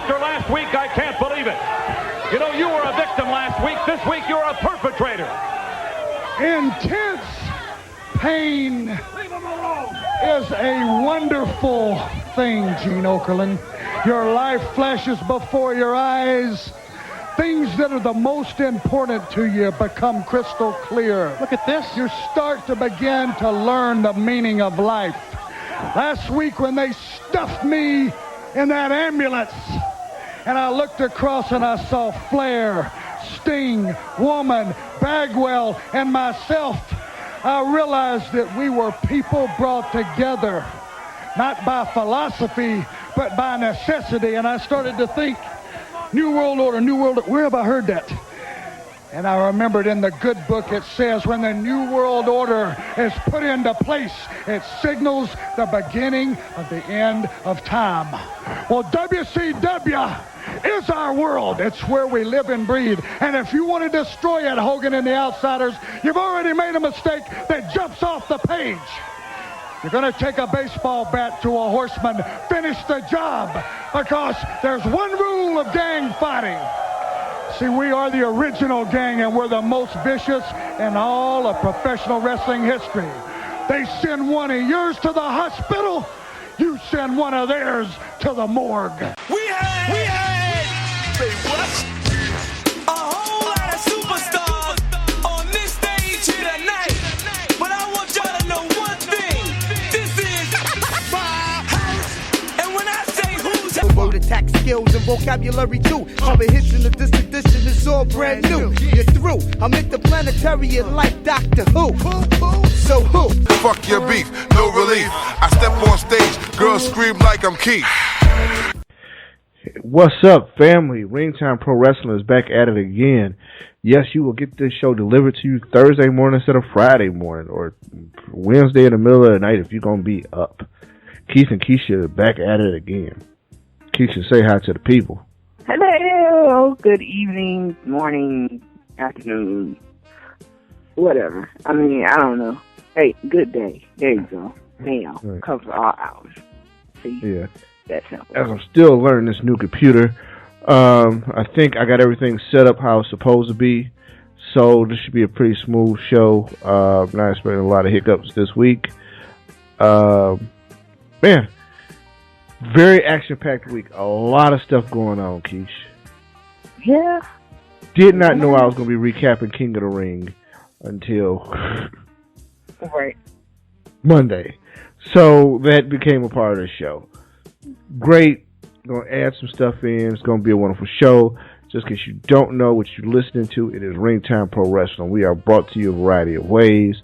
after last week, I can't believe it. You know, you were a victim last week. This week, you're a perpetrator. Intense pain is a wonderful thing, Gene Okerlund. Your life flashes before your eyes. Things that are the most important to you become crystal clear. Look at this. You start to begin to learn the meaning of life. Last week when they stuffed me in that ambulance and I looked across and I saw Flair, Sting, Woman, Bagwell, and myself, I realized that we were people brought together, not by philosophy, but by necessity. And I started to think, New World Order, New World Order. Where have I heard that? And I remembered in the good book it says when the New World Order is put into place, it signals the beginning of the end of time. Well, WCW is our world. It's where we live and breathe. And if you want to destroy it, Hogan and the Outsiders, you've already made a mistake that jumps off the page. You're going to take a baseball bat to a horseman, finish the job, because there's one rule of gang fighting. See, we are the original gang, and we're the most vicious in all of professional wrestling history. They send one of yours to the hospital, you send one of theirs to the morgue. We had, say what? A whole lot of superstars on this stage here tonight. But I want y'all to know one thing. This is my house. And when I say who's house, word attack skills and vocabulary too. All the hits in the this edition is all brand new. You're through. I'm interplanetary and like Doctor Who. So who? Fuck your beef, no relief. I step on stage, girls scream like I'm Keith. What's up, family? Ringtime Pro Wrestling is back at it again. Yes, you will get this show delivered to you Thursday morning instead of Friday morning, or Wednesday in the middle of the night if you're going to be up. Keith and Keisha are back at it again. Keisha, say hi to the people. Hello, good evening, morning, afternoon, whatever. I mean, I don't know. Hey, good day. There you go. Damn, right. Comes for all hours. See? Yeah. That's simple. As I'm still learning this new computer, I think I got everything set up how it's supposed to be. So this should be a pretty smooth show. Not expecting a lot of hiccups this week. Man, very action-packed week. A lot of stuff going on, Keish. Yeah. Did not know I was going to be recapping King of the Ring until right. Monday. So that became a part of the show. Great. Going to add some stuff in. It's going to be a wonderful show. Just in case you don't know what you're listening to, it is Ringtime Pro Wrestling. We are brought to you a variety of ways.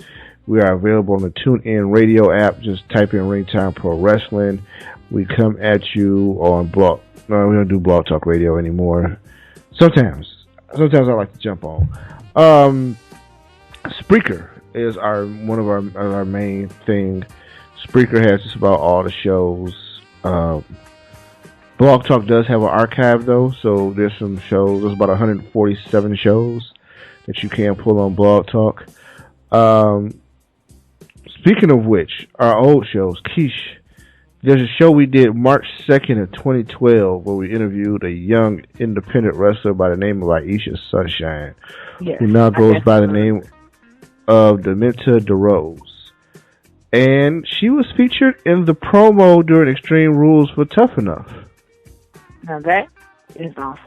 We are available on the TuneIn radio app. Just type in Ringtime Pro Wrestling. We come at you on Blog. No, we don't do Blog Talk Radio anymore. Sometimes I like to jump on. Spreaker is one of our main thing. Spreaker has just about all the shows. Blog Talk does have an archive though, so there's some shows. There's about 147 shows that you can pull on Blog Talk. Speaking of which, our old shows, Keish, there's a show we did March 2nd of 2012 where we interviewed a young independent wrestler by the name of Aisha Sunshine, who now goes by the name of Dementa DeRose. And she was featured in the promo during Extreme Rules for Tough Enough. Now that is awesome.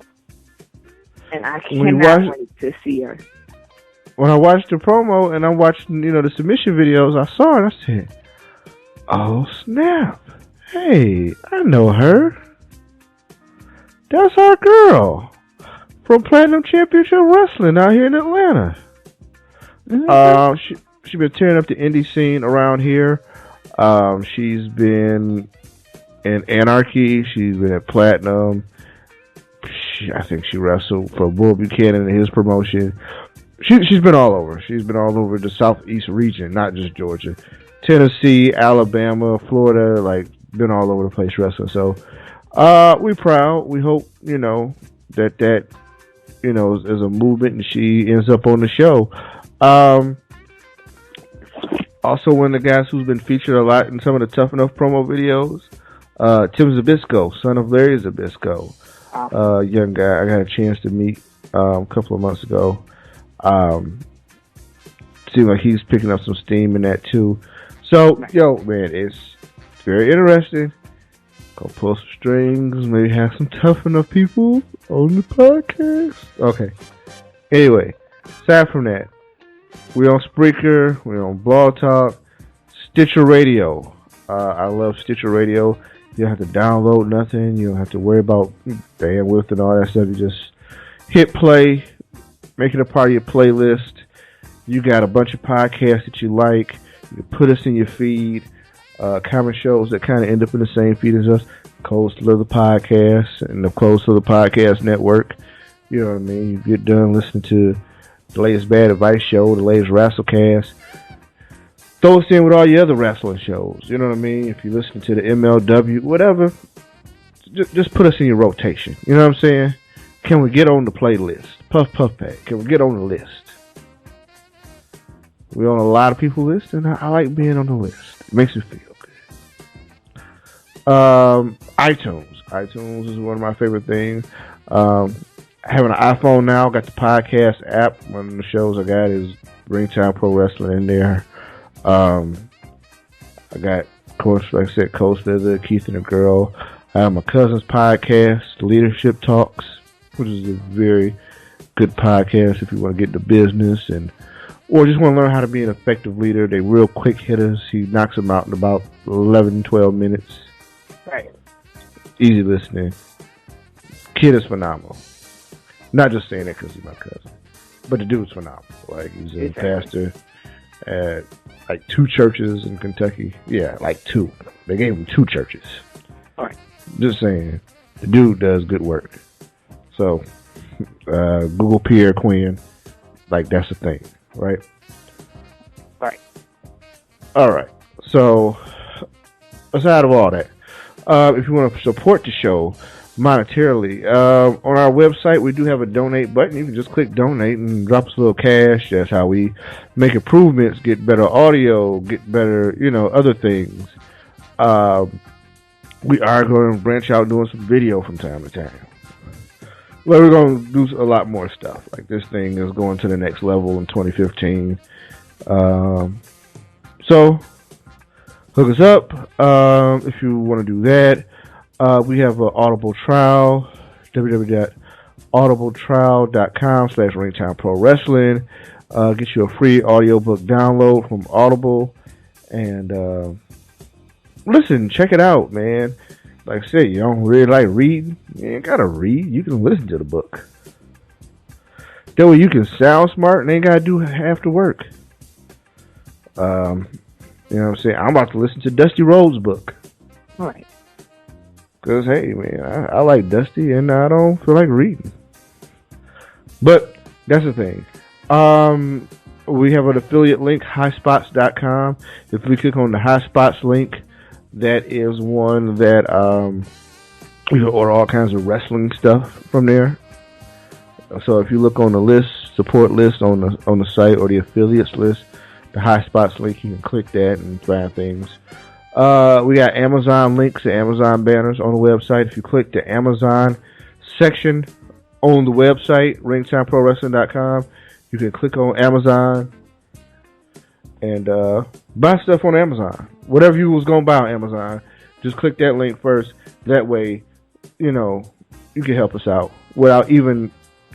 And I cannot wait to see her. When I watched the promo and I watched, the submission videos, I saw it. I said, "Oh snap! Hey, I know her. That's our girl from Platinum Championship Wrestling out here in Atlanta." Mm-hmm. She's been tearing up the indie scene around here. She's been in Anarchy. She's been at Platinum. I think she wrestled for Bull Buchanan and his promotion. She's been all over. She's been all over the Southeast region, not just Georgia. Tennessee, Alabama, Florida, been all over the place wrestling. So, we're proud. We hope, that is a movement and she ends up on the show. Also, one of the guys who's been featured a lot in some of the Tough Enough promo videos, Tim Zabisco, son of Larry Zabisco. young guy I got a chance to meet a couple of months ago. Seems like he's picking up some steam in that too. So, yo, man, it's very interesting. Go pull some strings, maybe have some tough enough people on the podcast. Okay. Anyway, aside from that, we're on Spreaker, we're on Blog Talk, Stitcher Radio. I love Stitcher Radio. You don't have to download nothing. You don't have to worry about bandwidth and all that stuff. You just hit play, make it a part of your playlist. You got a bunch of podcasts that you like. You put us in your feed. Common shows that kind of end up in the same feed as us. Coastal of the Podcast and the Coastal of the Podcast Network. You know what I mean? You get done listening to the latest Bad Advice show, the latest Wrestlecast. Throw us in with all your other wrestling shows. You know what I mean? If you listen to the MLW, whatever, just put us in your rotation. You know what I'm saying? Can we get on the playlist? Puff Pad. Can we get on the list? We're on a lot of people's list, and I like being on the list. It makes me feel good. iTunes is one of my favorite things. Having an iPhone now, got the podcast app. One of the shows I got is Ringtime Pro Wrestling in there. I got, of course, like I said, Coast Leather, Keith and the Girl. I have my cousin's podcast, Leadership Talks, which is a very good podcast if you want to get into business or just want to learn how to be an effective leader. They're real quick hitters. He knocks them out in about 11, 12 minutes. Right. Easy listening. Kid is phenomenal. Not just saying that because he's my cousin, but the dude's phenomenal. Like, he's a pastor at like 2 churches in Kentucky. Yeah, like 2. They gave him 2 churches. All right. Just saying, the dude does good work. So, Google Pierre Quinn, like, that's the thing, right? Right. All right. So, aside of all that, if you want to support the show monetarily, on our website we do have a donate button. You can just click donate and drop us a little cash. That's how we make improvements, get better audio, get better, other things. We are going to branch out doing some video from time to time. Well, we're going to do a lot more stuff. Like, this thing is going to the next level in 2015. So, hook us up if you want to do that. We have an Audible trial, www.audibletrial.com/ringtimepro-wrestling. Get you a free audiobook download from Audible. And listen, check it out, man. Like I said, you don't really like reading, you ain't gotta read. You can listen to the book. That way you can sound smart and ain't gotta do half the work. You know what I'm saying? I'm about to listen to Dusty Rhodes' book. All right. Because, hey, man, I like Dusty and I don't feel like reading. But that's the thing. We have an affiliate link, highspots.com. If we click on the Highspots link, that is one that we can order all kinds of wrestling stuff from there. So if you look on the list, support list on the site, or the affiliates list, the Highspots link, you can click that and find things. We got Amazon links and Amazon banners on the website. If you click the Amazon section on the website, ringtimeprowrestling.com, you can click on Amazon and buy stuff on Amazon. Whatever you was going to buy on Amazon, just click that link first. That way, you can help us out without even,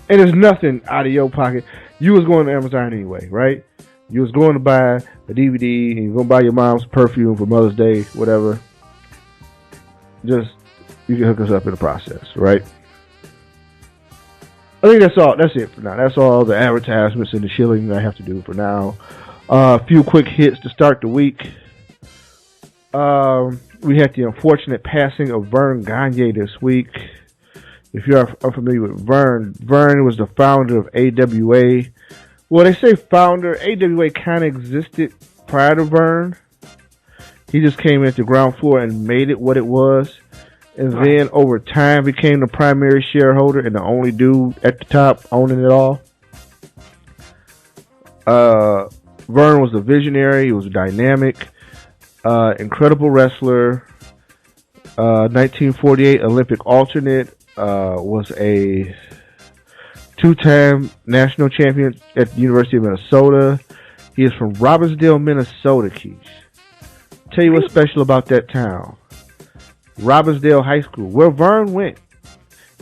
and there's nothing out of your pocket. You was going to Amazon anyway, right? You was going to buy a DVD and you're going to buy your mom's perfume for Mother's Day, whatever. Just, you can hook us up in the process, right? I think that's all. That's it for now. That's all the advertisements and the shilling that I have to do for now. A few quick hits to start the week. We had the unfortunate passing of Verne Gagne this week. If you're unfamiliar with Verne, Verne was the founder of AWA. Well, they say founder. AWA kind of existed prior to Verne. He just came into ground floor and made it what it was. And then over time became the primary shareholder and the only dude at the top owning it all. Verne was a visionary. He was dynamic. Incredible wrestler. 1948 Olympic alternate. was a two-time national champion at the University of Minnesota. He is from Robbinsdale, Minnesota, Keish. Tell you what's special about that town. Robbinsdale High School, where Verne went.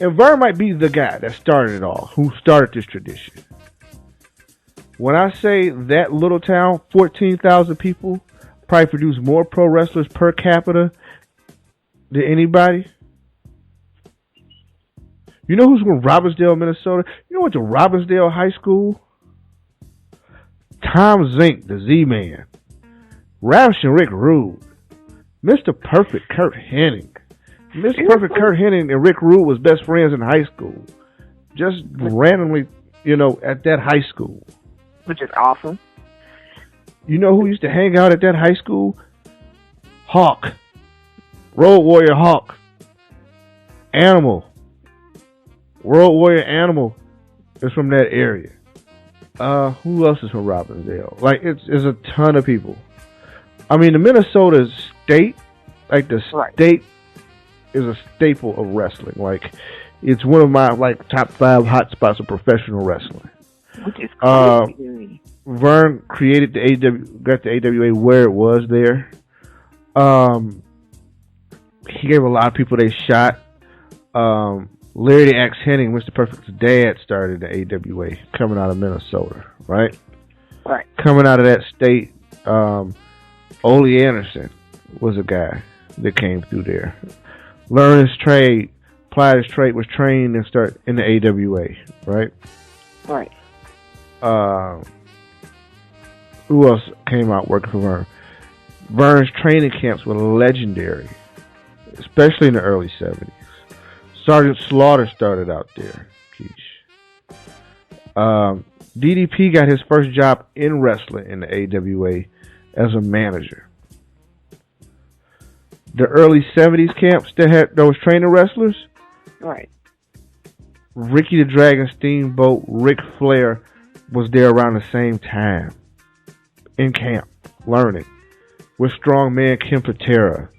And Verne might be the guy that started it all, who started this tradition. When I say that little town, 14,000 people, probably produce more pro wrestlers per capita than anybody. You know who's from Robbinsdale, Minnesota? You know what's to Robbinsdale High School? Tom Zink, the Z-Man. Ravishing Rick Rude. Mr. Perfect Kurt Hennig. Mr. Perfect Kurt Hennig and Rick Rude was best friends in high school. Just randomly, at that high school. Which is awesome. You know who used to hang out at that high school? Hawk. Road Warrior Hawk. Animal. World Warrior Animal is from that area. Who else is from Robbinsdale? Like, it's a ton of people. I mean, the Minnesota state, like the state is a staple of wrestling. Like, it's one of my, top 5 hot spots of professional wrestling. Which is crazy. Verne created got the AWA where it was there. He gave a lot of people their shot. Larry the Axe Hennig, Mr. Perfect's dad, started the AWA coming out of Minnesota, right? Right. Coming out of that state, Ole Anderson was a guy that came through there. Learned his trade, applied his trade, was trained and started in the AWA, right? Right. Who else came out working for Verne? Verne's training camps were legendary, especially in the early 70s. Sergeant Slaughter started out there, Keish. DDP got his first job in wrestling in the AWA as a manager. The early 70s camps that was training wrestlers, right? Ricky the Dragon Steamboat, Ric Flair was there around the same time in camp, learning with strongman Ken Patera,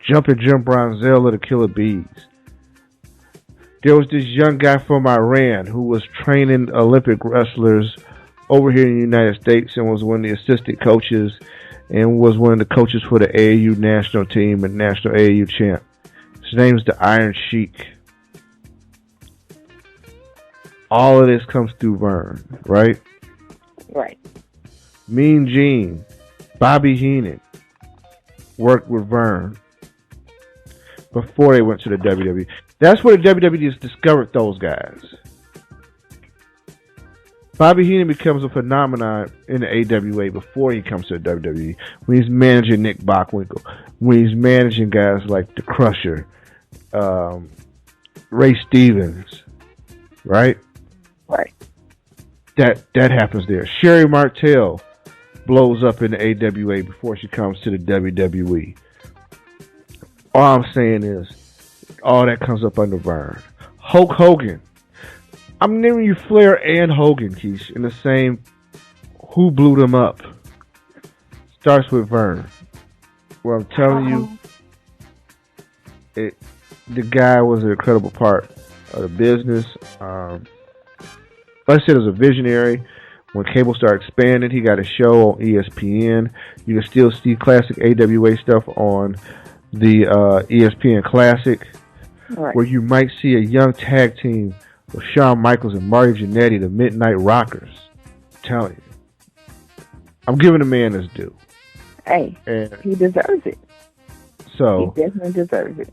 Jumping Jim Bronzella, the Killer Bees. There was this young guy from Iran who was training Olympic wrestlers over here in the United States and was one of the assistant coaches and was one of the coaches for the AAU national team and national AAU champ. His name is the Iron Sheik. All of this comes through Verne, right? Right. Mean Gene, Bobby Heenan worked with Verne before they went to the WWE. That's where the WWE discovered those guys. Bobby Heenan becomes a phenomenon in the AWA before he comes to the WWE. When he's managing Nick Bockwinkel, when he's managing guys like The Crusher, Ray Stevens, right? Right. That happens there. Sherry Martel blows up in the AWA before she comes to the WWE. All I'm saying is, all that comes up under Verne. Hulk Hogan. I'm naming you Flair and Hogan, Keish, in the same who blew them up. Starts with Verne. Well, I'm telling you, the guy was an incredible part of the business. Like I said, as a visionary, when cable started expanding, he got a show on ESPN. You can still see classic AWA stuff on the ESPN Classic, right, where you might see a young tag team with Shawn Michaels and Marty Jannetty, the Midnight Rockers. I'm telling you. I'm giving the man his due. Hey, and he deserves it. So he definitely deserves it.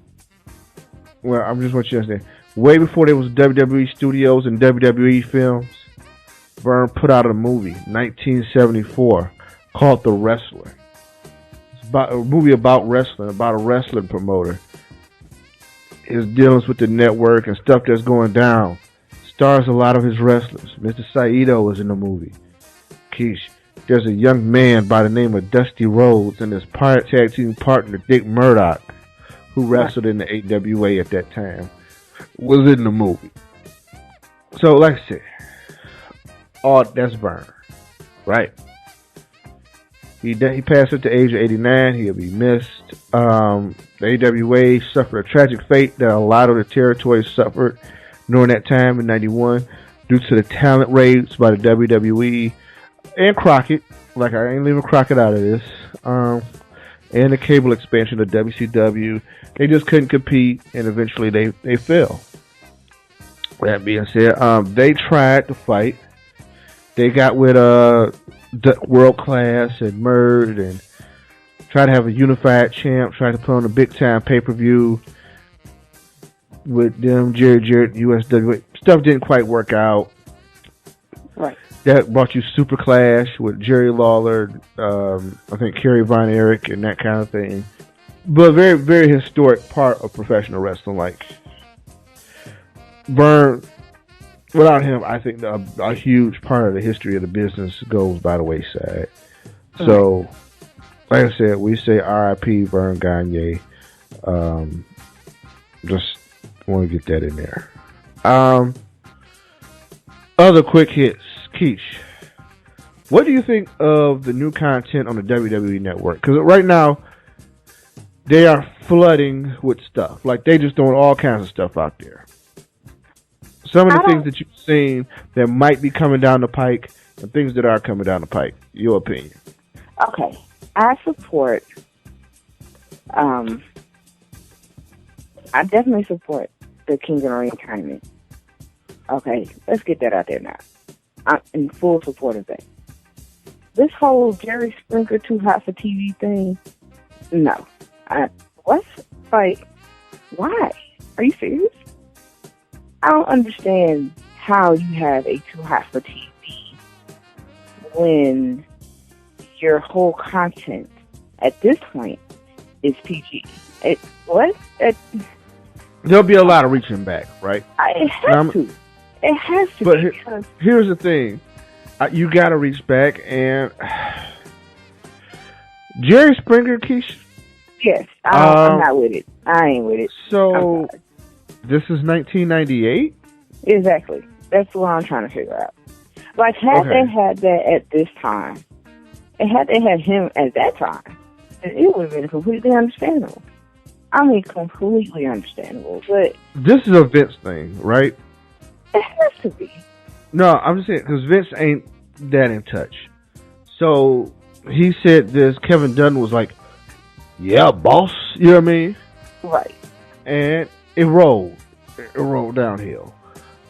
Well, I just want you to understand, way before there was WWE studios and WWE films, Verne put out a movie, 1974, called The Wrestler. It's about a movie about wrestling, about a wrestling promoter. His dealings with the network and stuff that's going down. Stars a lot of his wrestlers. Mr. Saito is in the movie. Keish, there's a young man by the name of Dusty Rhodes and his pirate tag team partner Dick Murdoch, who wrestled in the AWA at that time, was in the movie. So, like I said, all that's Verne, right? He passed at the age of 89. He'll be missed. The AWA suffered a tragic fate that a lot of the territories suffered during that time in 91 due to the talent raids by the WWE and Crockett. Like, I ain't leaving Crockett out of this. And the cable expansion of WCW. They just couldn't compete, and eventually they fell. That being said, they tried to fight. They got with World Class and Merged and tried to have a unified champ, tried to put on a big time pay-per-view with them, Jerry Jarrett, USW. Stuff didn't quite work out. Right. That brought you Super Clash with Jerry Lawler, I think Kerry Von Erich and that kind of thing. But a very, very historic part of professional wrestling. Like, Verne, without him, I think a huge part of the history of the business goes by the wayside. So, like I said, we say R.I.P. Verne Gagne. Just want to get that in there. Other quick hits. Keish, what do you think of the new content on the WWE Network? Because right now, they are flooding with stuff. Like, they just throwing all kinds of stuff out there. Some of the things that you've seen that might be coming down the pike and things that are coming down the pike. Your opinion. Okay. I support, I definitely support the King of the Ring tournament. Okay, let's get that out there now. I'm in full support of that. This whole Jerry Springer too hot for TV thing, no. What's, like, why? Are you serious? I don't understand how you have a too hot for TV when your whole content at this point is PG. There'll be a lot of reaching back, right? It has to. It has to but be. Here's the thing. You got to reach back, and Jerry Springer, Keish? Yes, I'm not with it. I ain't with it. So, this is 1998? Exactly. That's what I'm trying to figure out. Like, had they had that at this time, and had they had him at that time, then it would have been completely understandable. I mean, completely understandable. But this is a Vince thing, right? It has to be. No, I'm just saying, because Vince ain't that in touch. So, he said this, Kevin Dunn was like, yeah, boss, you know what I mean? Right. And it rolled. It rolled downhill.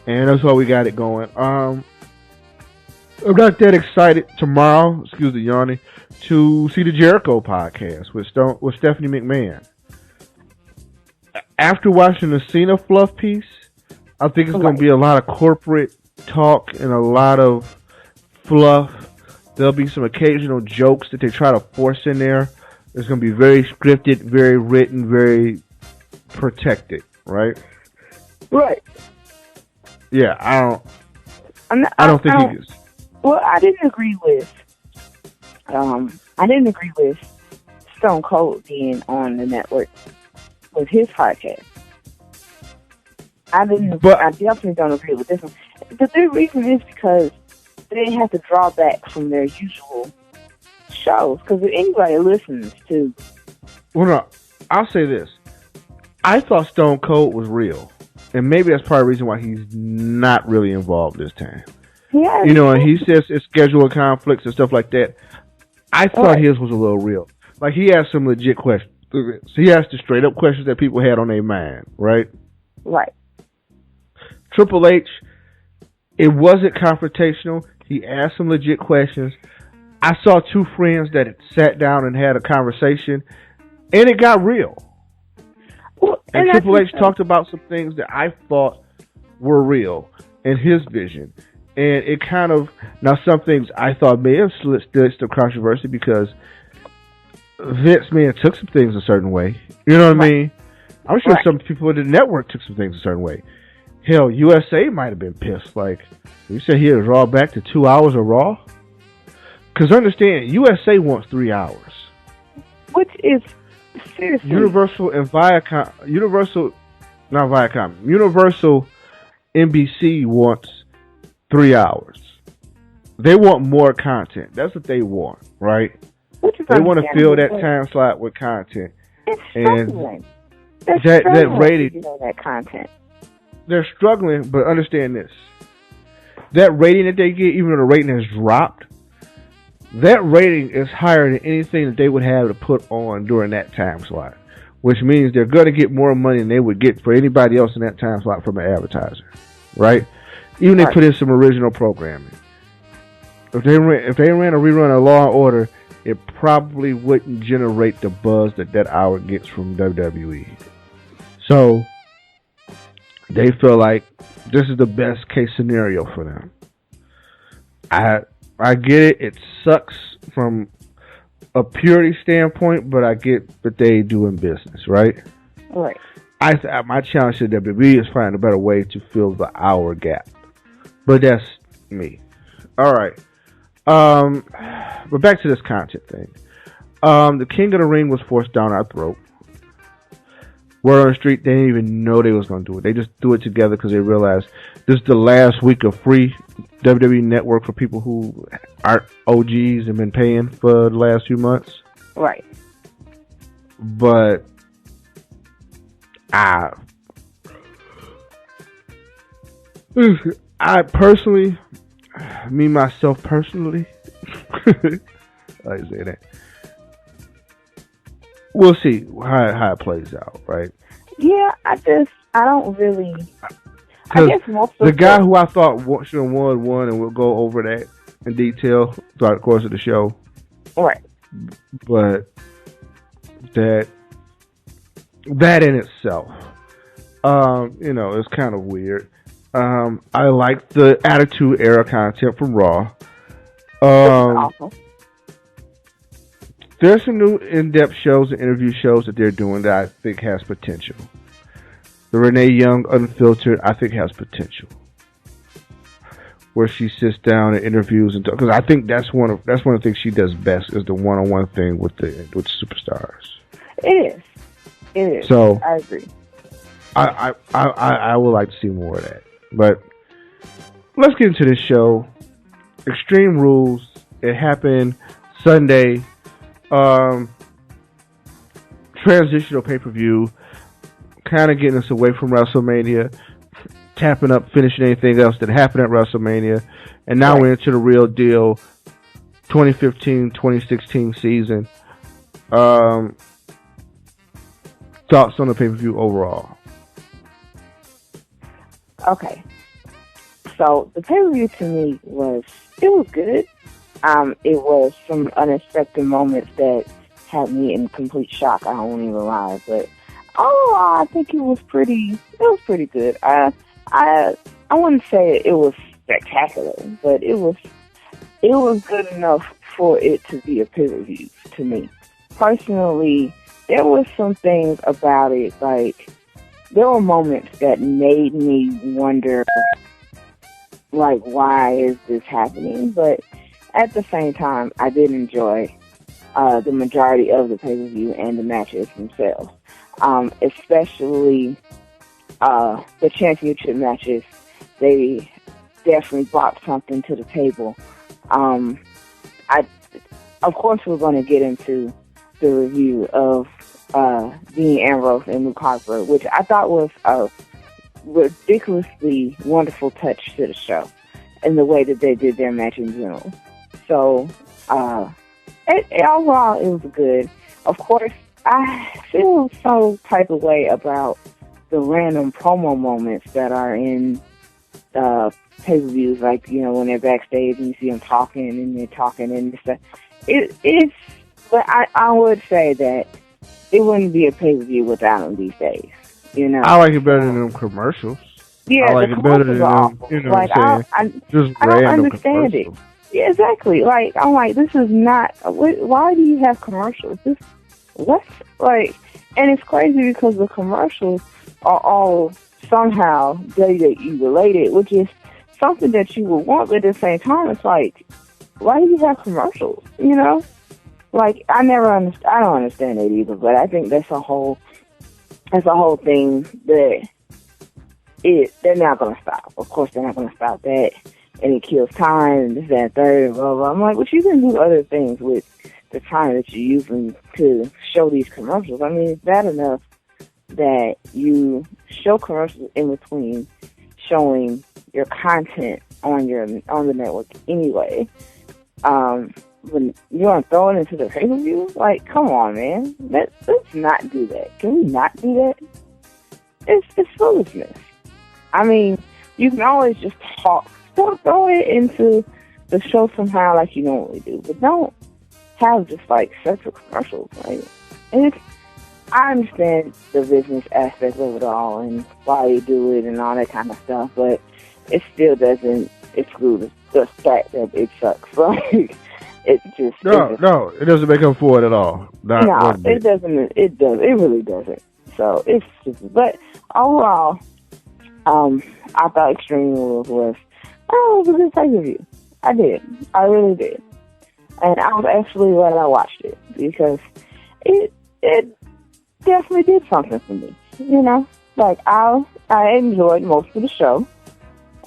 And that's why we got it going. I'm not that excited tomorrow, excuse the yawning, to see the Jericho podcast with Stephanie McMahon. After watching the Cena fluff piece, I think it's going to be a lot of corporate talk and a lot of fluff. There'll be some occasional jokes that they try to force in there. It's going to be very scripted, very written, very protected, right? Right. Yeah, I don't think he is. Well, I didn't agree with Stone Cold being on the network with his podcast. I definitely don't agree with this one. The big reason is because they have to draw back from their usual shows. Because if anybody listens to... Well, no, I'll say this. I thought Stone Cold was real. And maybe that's part of the reason why he's not really involved this time. Yeah, you know, and he says it's schedule conflicts and stuff like that. I thought his was a little real. Like, he asked some legit questions. So he asked the straight up questions that people had on their mind, right? Right. Triple H, it wasn't confrontational. He asked some legit questions. I saw two friends that had sat down and had a conversation, and it got real. Well, and Triple H talked about some things that I thought were real in his vision. And it kind of, now some things I thought may have stood some controversy because Vince may have took some things a certain way. You know what I mean? I'm sure some people at the network took some things a certain way. Hell, USA might have been pissed. Like, you said he had to draw back to 2 hours of Raw? Because understand, USA wants 3 hours. Which is, seriously. Universal and Viacom, Universal NBC wants 3 hours. They want more content. That's what they want, right? They want to fill that time slot with content. It's and struggling. that rating, that content. They're struggling, but understand this. That rating that they get, even though the rating has dropped, that rating is higher than anything that they would have to put on during that time slot. Which means they're going to get more money than they would get for anybody else in that time slot from an advertiser. Right? Even if they put in some original programming. If they ran a rerun of Law and Order, it probably wouldn't generate the buzz that hour gets from WWE. So they feel like this is the best case scenario for them. I get it. It sucks from a purity standpoint, but I get that they doing business, right? Right. My challenge to WWE is find a better way to fill the hour gap. But that's me. All right. But back to this content thing. The King of the Ring was forced down our throat. Word on the street, they didn't even know they was going to do it. They just threw it together because they realized this is the last week of free WWE Network for people who aren't OGs and been paying for the last few months. Right. But I personally, myself personally, I say that. We'll see how it plays out, right? Yeah, I don't really. I guess most of the guy who I thought should have won, and we'll go over that in detail throughout the course of the show. Right. But that in itself, it's kind of weird. I like the Attitude Era content from Raw. Awesome. There's some new in-depth shows and interview shows that they're doing that I think has potential. The Renee Young Unfiltered, I think, has potential. Where she sits down and interviews, and because I think that's one of the things she does best is the one-on-one thing with superstars. It is. So I agree. I would like to see more of that. But let's get into this show. Extreme Rules. It happened Sunday. Transitional pay-per-view, kind of getting us away from WrestleMania, tapping up, finishing anything else that happened at WrestleMania, and now we're into the real deal, 2015-2016 season. Thoughts on the pay-per-view overall? Okay, so the pay-per-view to me was good. It was some unexpected moments that had me in complete shock. I won't even lie, but overall, I think it was pretty good. I wouldn't say it was spectacular, but it was good enough for it to be a pay-per-view to me. Personally, there was some things about it, like there were moments that made me wonder, like, why is this happening? But at the same time, I did enjoy the majority of the pay-per-view and the matches themselves. Especially the championship matches. They definitely brought something to the table. Of course, we're going to get into the review of Dean Ambrose and Luke Harper, which I thought was a ridiculously wonderful touch to the show and the way that they did their match in general. So, overall, it was good. Of course, I feel some type of way about the random promo moments that are in pay-per-views, like, when they're backstage and you see them talking and they're talking and stuff. But I would say that it wouldn't be a pay-per-view without them these days, I like it better than them commercials. Yeah, I like it better than them, like, I don't understand it. Yeah, exactly. Like, I'm like, this is not. Why do you have commercials? And it's crazy because the commercials are all somehow WWE related, which is something that you would want, but at the same time, it's like, why do you have commercials? Like, I don't understand it either. But I think that's a whole thing that they're not going to stop. Of course, they're not going to stop that. And it kills time, and this, that, and third, and blah, blah. I'm like, but you can do other things with the time that you're using to show these commercials. I mean, it's bad enough that you show commercials in between showing your content on the network anyway. When you want to throw it into the pay-per-view, like, come on, man. Let's not do that. Can we not do that? It's foolishness. I mean, you can always just talk. Don't throw it into the show somehow like you normally do, but don't have just like separate commercials, right? And I understand the business aspect of it all and why you do it and all that kind of stuff, but it still doesn't exclude the fact that it sucks. Like, it just no, it doesn't make up for it at all. No, it doesn't. It does. It really doesn't. So it's just. But overall, I thought Extreme Rules was a good pay-per-view. I did. I really did. And I was actually glad I watched it because it definitely did something for me. You know, like I enjoyed most of the show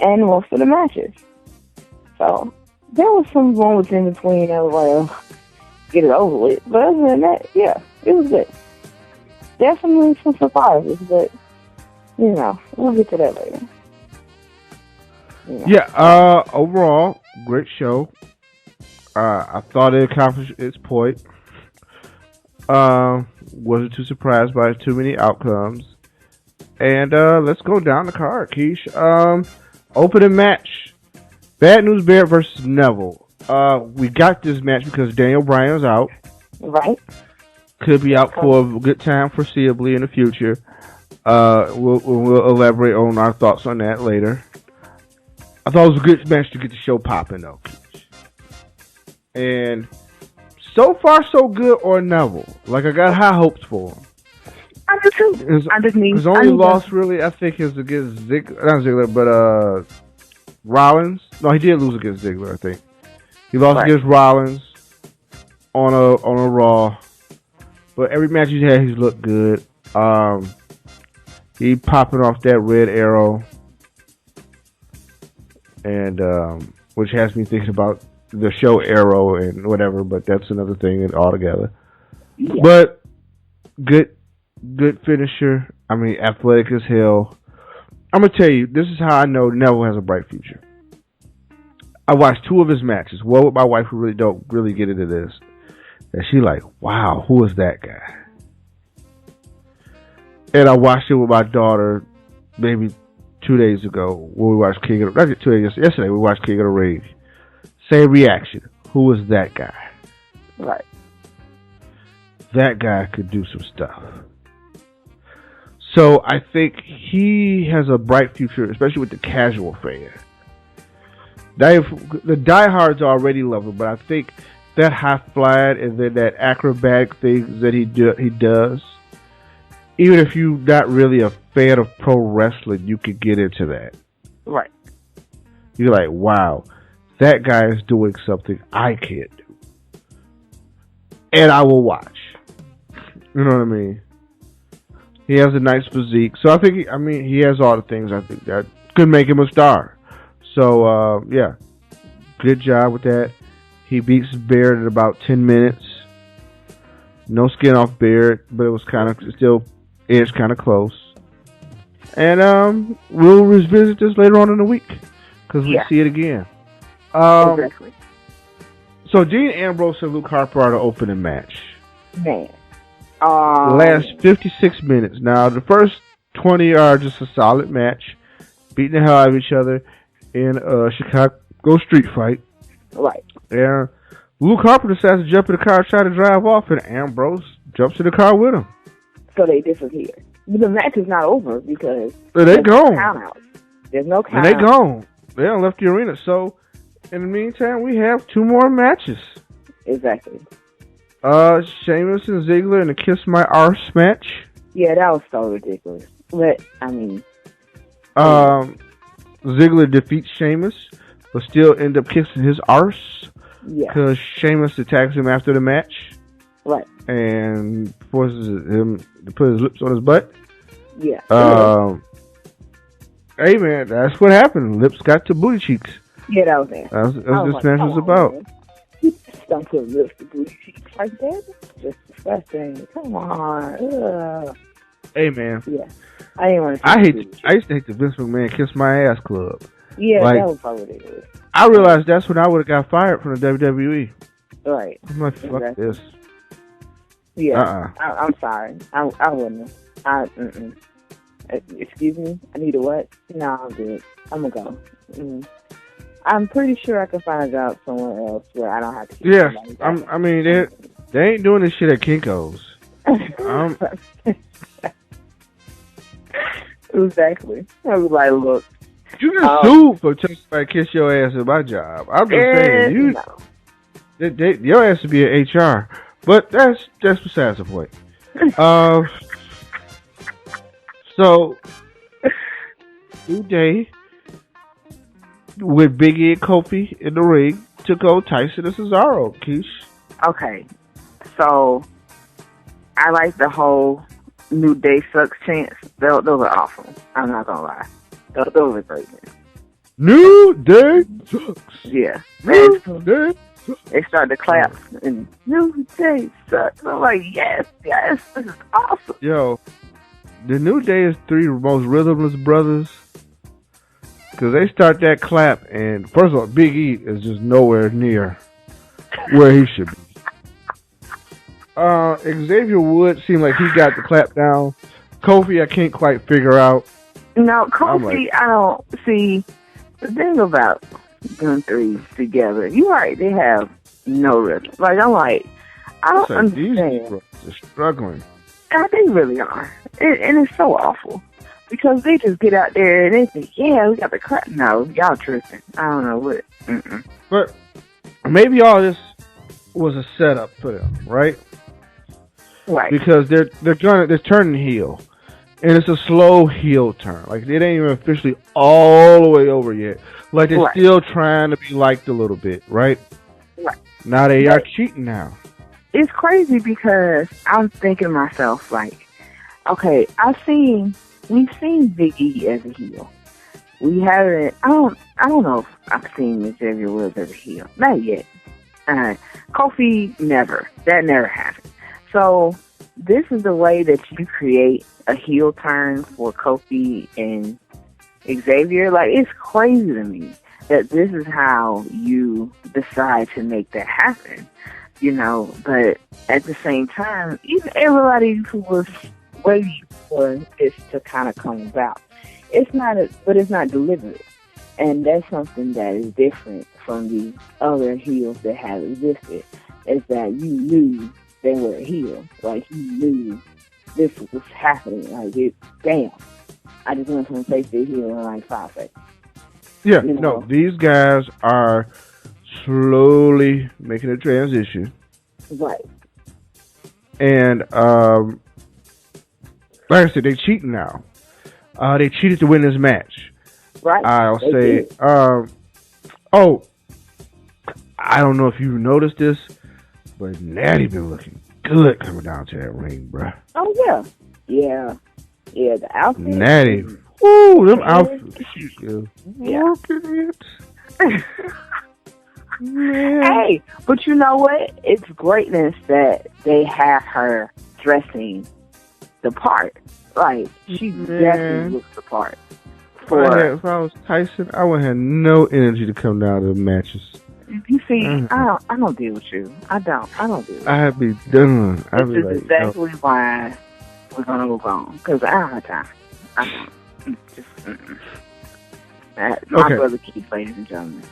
and most of the matches. So there was some moments in between that was like, oh, get it over with. But other than that, yeah, it was good. Definitely some surprises, but you know, we'll get to that later. You know. Yeah, overall, great show. I thought it accomplished its point. Wasn't too surprised by too many outcomes. And let's go down the card, Keish. Opening match. Bad News Barrett versus Neville. We got this match because Daniel Bryan is out. Right. Could be out for a good time foreseeably in the future. We'll elaborate on our thoughts on that later. I thought it was a good match to get the show popping, though. And so far, so good on Neville. Like, I got high hopes for him. I do too. His only loss, really, I think, is against Ziggler. Not Ziggler, but Rollins. No, he did lose against Ziggler, I think. He lost against Rollins on a Raw. But every match he's had, he's looked good. He popping off that red arrow. And which has me thinking about the show Arrow and whatever, but that's another thing altogether. Yeah. But good finisher. I mean, athletic as hell. I'm gonna tell you, this is how I know Neville has a bright future. I watched 2 of his matches. Well, with my wife, who really don't really get into this, and she like, wow, who is that guy? And I watched it with my daughter maybe 2 days ago when we watched King of the Ring. 2 days yesterday we watched King of the Ring. Same reaction. Who is that guy? Right. That guy could do some stuff. So I think he has a bright future, especially with the casual fan. The diehards already love him, but I think that high flying and then that acrobatic things that he does, even if you're not really a fan of pro wrestling, you could get into that. Right. You're like, wow, that guy is doing something I can't do. And I will watch. You know what I mean? He has a nice physique. So I think, he has all the things I think that could make him a star. So, yeah. Good job with that. He beats Barrett in about 10 minutes. No skin off Barrett, but it was kind of still edged kind of close. And we'll revisit this later on in the week because we see it again. Exactly. So Dean Ambrose and Luke Harper are the opening match. Man. Last 56 minutes. Now, the first 20 are just a solid match. Beating the hell out of each other in a Chicago street fight. Right. And Luke Harper decides to jump in the car and try to drive off, and Ambrose jumps in the car with him. So they disappear. But the match is not over because they're gone. There's no count out. And they gone. They done left the arena. So, in the meantime, we have 2 more matches. Exactly. Sheamus and Ziggler in a Kiss My Arse match. Yeah, that was so ridiculous. But, Ziggler defeats Sheamus, but still end up kissing his arse. Yeah. Because Sheamus attacks him after the match. Right. And forces him to put his lips on his butt. Yeah. Hey, man, that's what happened. Lips got to booty cheeks. Yeah, that was it. That's what this match was about. just don't put lipstick booty cheeks like that. It's just disgusting. Come on. Ugh. Hey, man. Yeah. I didn't want to. I used to hate the Vince McMahon Kiss My Ass Club. Yeah, like, that was probably what it was. I realized that's when I would have got fired from the WWE. Right. I'm like, fuck exactly. this. Yeah. I'm sorry. I wouldn't. Excuse me? I need a what? No, I'm good. I'm going to go. I'm pretty sure I can find a job somewhere else where I don't have to keep I mean, they ain't doing this shit at Kinko's. Exactly. I was like, look. You can sue for telling somebody to kiss your ass at my job. I'm just saying, your ass would be an HR. But that's besides the point. So, New Day with Big E and Kofi in the ring took on Tyson and Cesaro, Keish. Okay. So, I like the whole New Day sucks chants. Those are awesome. I'm not going to lie. Those are great. New Day sucks. Yeah. New Day sucks. They start to clap and New Day sucks. I'm like, yes, this is awesome. Yo, the New Day is three most rhythmless brothers. Because they start that clap, and first of all, Big E is just nowhere near where he should be. Xavier Woods seemed like he got the clap down. Kofi, I can't quite figure out. No, Kofi, I don't see. The thing about them three together, you're right, they have no rhythm. Like, I'm like, I don't understand. These brothers are struggling. They really are. And it's so awful. Because they just get out there and they think, yeah, we got the crap. No, y'all tripping. I don't know what. But maybe all this was a setup for them, right? Right. Because they're turning heel. And it's a slow heel turn. Like, it ain't even officially all the way over yet. Like, they're still trying to be liked a little bit, right? Right. Now they are cheating now. It's crazy because I'm thinking to myself, like, okay, we've seen Big E as a heel. We haven't, I don't know if I've seen Xavier Woods as a heel. Not yet. Kofi, never. That never happened. So, this is the way that you create a heel turn for Kofi and Xavier. Like, it's crazy to me that this is how you decide to make that happen. You know, but at the same time, even everybody who was waiting for this to kind of come about, it's not deliberate. And that's something that is different from the other heels that have existed, is that you knew they were a heel. Like, you knew this was happening. Like, damn. I just went from face to heel in like 5 seconds. Yeah, you know? No, these guys are slowly making a transition. Right. And, like I said, they cheating now. They cheated to win this match. Right. I'll say, I don't know if you noticed this, but Natty been looking good coming down to that ring, bruh. Oh, yeah. Yeah, the outfit. Natty. Ooh, them outfits. Working it. Hey, but you know what? It's greatness that they have her dressing the part. Like, she definitely looks the part. If I was Tyson, I would have no energy to come down to the matches. You see, I don't deal with you. I don't deal with you. I'd be done. This is exactly why we're going to move on. Because I don't have time. I don't. My brother Keith, ladies and gentlemen.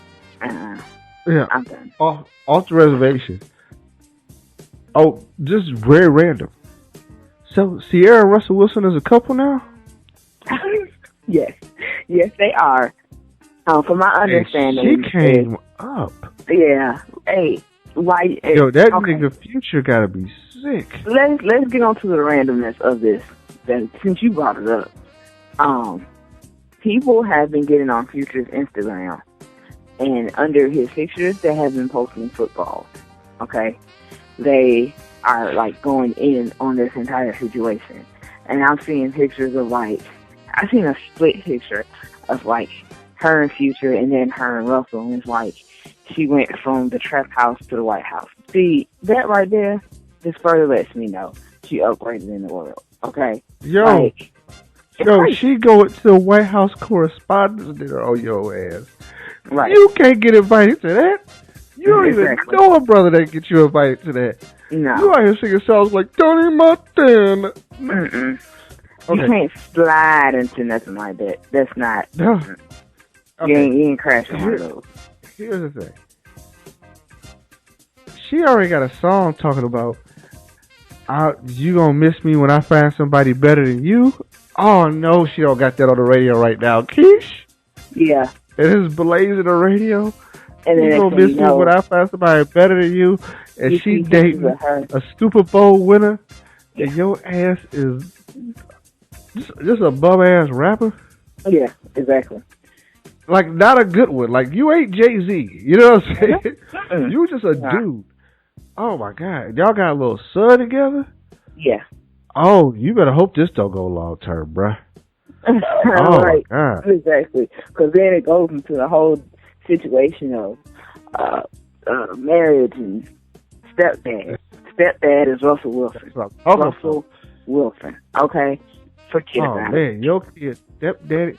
Yeah. I'm done. Off the reservation. Oh, just very random. So, Sierra and Russell Wilson is a couple now? Yes, they are. From my understanding, and she came up. Yeah. Hey, why? Yo, that nigga Future gotta be sick. Let's get on to the randomness of this. Then, since you brought it up, people have been getting on Future's Instagram, and under his pictures, they have been posting footballs. Okay, they are like going in on this entire situation, and I'm seeing pictures of like. I seen a split picture of like her and Future and then her and Russell, and it's like she went from the trap house to the White House. See, that right there just further lets me know she upgraded in the world. Okay? Yo, Like, she going to the White House Correspondents' Dinner on your ass. right. You can't get invited to that. You don't Exactly. even know a brother that get you invited to that. No. You out here singing songs like Tony Montana. Mm-mm. Okay. You can't slide into nothing like that. That's not. No. You ain't crashing one of those. Here's the thing. She already got a song talking about you gonna miss me when I find somebody better than you. Oh no, she don't got that on the radio right now. Keish, Yeah. it is blazing the radio. And then You gonna miss me when I find somebody better than you, and You she see dating pictures of her. a Super Bowl winner, and your ass is just a bum ass rapper. Yeah, exactly. Like, not a good one. Like, you ain't Jay-Z. You know what I'm saying? Mm-mm. You just a dude. Oh, my God. Y'all got a little son together? Yeah. Oh, you better hope this don't go long term, bruh. Oh, Right. my God. Exactly. Because then it goes into the whole situation of marriage and stepdad. Stepdad is Russell Wilson. Russell Wilson. Okay? Forget Oh, about it. man. Your kid, stepdaddy.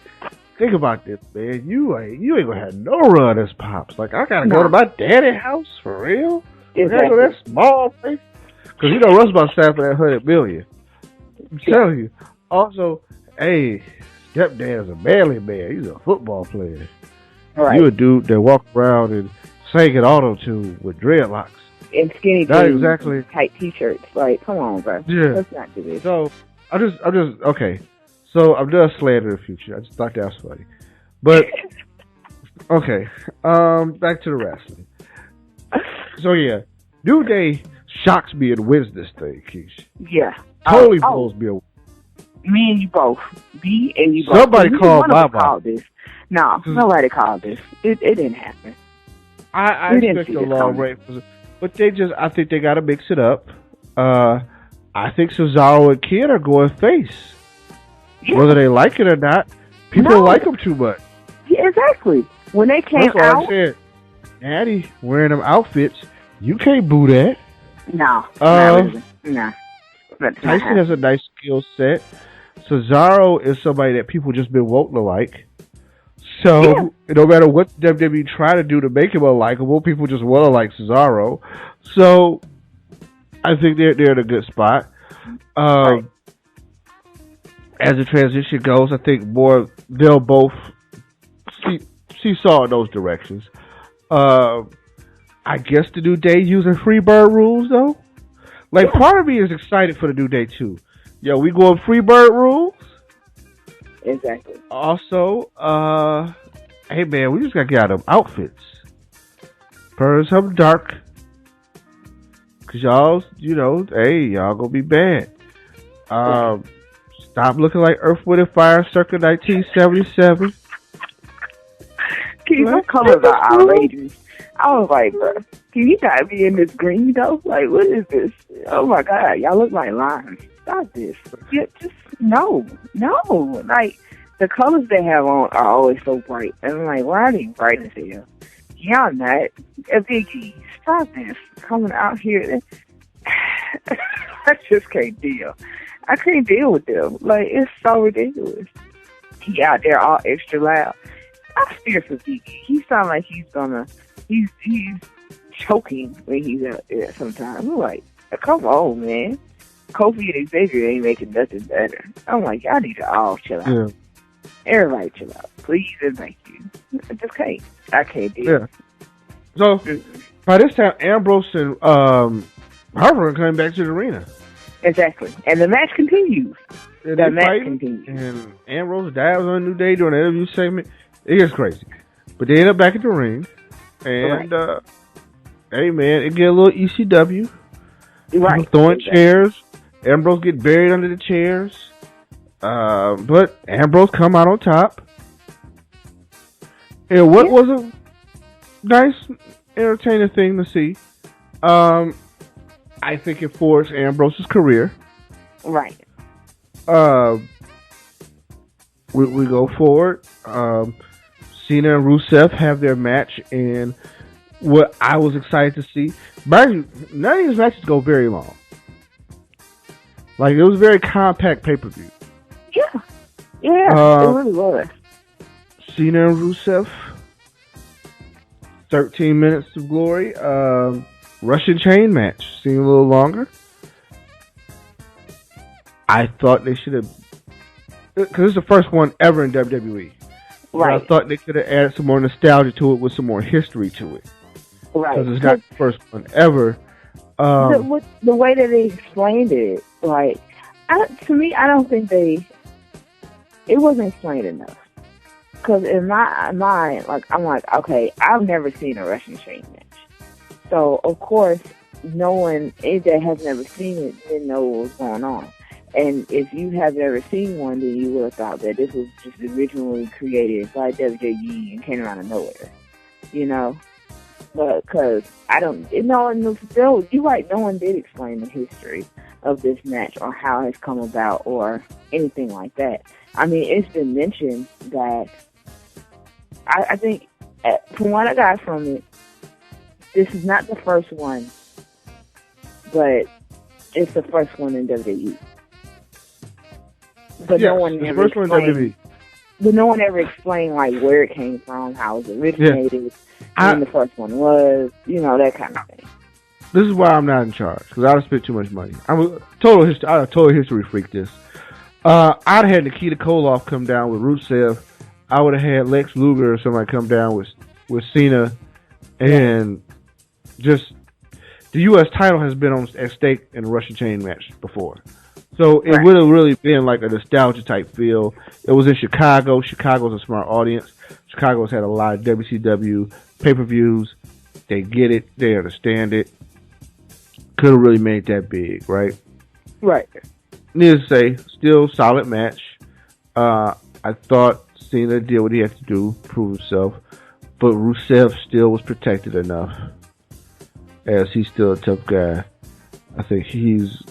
Think about this, man. You ain't gonna have no run as pops. Like, I gotta go to my daddy house for real? I gotta go to that small place? Because you know Russ about to sign for that $100 million. I'm telling you. Also, hey, stepdad's a manly man. He's a football player. Right. You a dude that walk around and sing an auto-tune with dreadlocks. And skinny Not jeans, exactly. tight t-shirts. Like, come on, bro. Yeah. Let's not do this. So, I'm just, okay. So, I'm done slandering the future. I just thought that was funny. But, okay. Back to the wrestling. So, yeah. New Day shocks me and wins this thing, Keish. Yeah. Totally blows me away. Me and you both. Me and you both. Somebody Neither called one of us my called this. No, nobody called this. It didn't happen. I We didn't expect see a this long coming. rate. But I think they got to mix it up. I think Cesaro and Kid are going face. Yeah. Whether they like it or not, people No. like them too much. Yeah, exactly. When they came That's why out, I said, Natty wearing them outfits, you can't boo that. no. No. Tyson has a nice skill set. Cesaro is somebody that people just been wanting to like. So, no matter what WWE try to do to make him unlikable, people just want to like Cesaro. So, I think they're in a good spot. Right. As the transition goes, I think they'll both seesaw in those directions. I guess the New Day using Freebird rules, though. Like, part of me is excited for the New Day, too. Yo, we going Freebird rules? Exactly. Also, hey, man, we just got to get out of them outfits. Burn something dark. Because y'all, y'all going to be bad. Stop looking like Earth, Wind, and Fire circa 1977. Keith, some colors are outrageous. I was like, bro, can you not be in this green, though? Like, what is this? Oh, my God. Y'all look like lions. Stop this. Yeah, just, no. Like, the colors they have on are always so bright. And I'm like, why are they bright as hell? Y'all not. Big Key, stop this. Coming out here. I just can't deal. I can't deal with them. Like, it's so ridiculous. He out there all extra loud. I fear for Biggie. He sounds like he's choking when he's out there sometimes. I'm like, come on, man. Kofi and Xavier ain't making nothing better. I'm like, y'all need to all chill out. Yeah. Everybody chill out. Please and thank you. I just can't. I can't deal. Yeah. So, by this time, Ambrose and Harper are coming back to the arena. Exactly. And the match continues. And The they match fighting, continues. and Ambrose dives on a New Day during the interview segment. It gets crazy. But they end up back at the ring. And, hey, man, it get a little ECW. Right. People throwing chairs. Ambrose get buried under the chairs. But Ambrose come out on top. And what was a nice, entertaining thing to see. I think it forced Ambrose's career. Right. We go forward. Cena and Rusev have their match, and what I was excited to see. None of these matches go very long. Like, it was a very compact pay-per-view. Yeah. Yeah, it really was. Cena and Rusev, 13 minutes of glory. Russian chain match, seemed a little longer. I thought they should have, because it's the first one ever in WWE. Right. I thought they could have added some more nostalgia to it with some more history to it. Right. Because it's not the first one ever. The way that they explained it, like, to me, I don't think it wasn't explained enough. Because in my mind, like, I'm like, okay, I've never seen a Russian chain match. So, of course, no one that has never seen it didn't know what was going on. And if you have never seen one, then you would have thought that this was just originally created by WWE and came out of nowhere. You know? But, because you're right, no one did explain the history of this match or how it's come about or anything like that. I mean, it's been mentioned that I think, from what I got from it, this is not the first one, but it's the first one in WWE. But yeah, no one ever first one in WWE. But no one ever explained like where it came from, how it originated, when the first one was, that kind of thing. This is why I'm not in charge, because I would spent too much money. I'm a total history freak. This, I'd have had Nikita Koloff come down with Rusev. I would have had Lex Luger or somebody come down with Cena, and just the U.S. title has been at stake in a Russian chain match before. So it would have really been like a nostalgia type feel. It was in Chicago. Chicago's a smart audience. Chicago's had a lot of WCW pay-per-views. They get it. They understand it. Could have really made that big, right? Right. Needless to say, still solid match. I thought Cena did what he had to do, prove himself. But Rusev still was protected enough, as he's still a tough guy. I think he's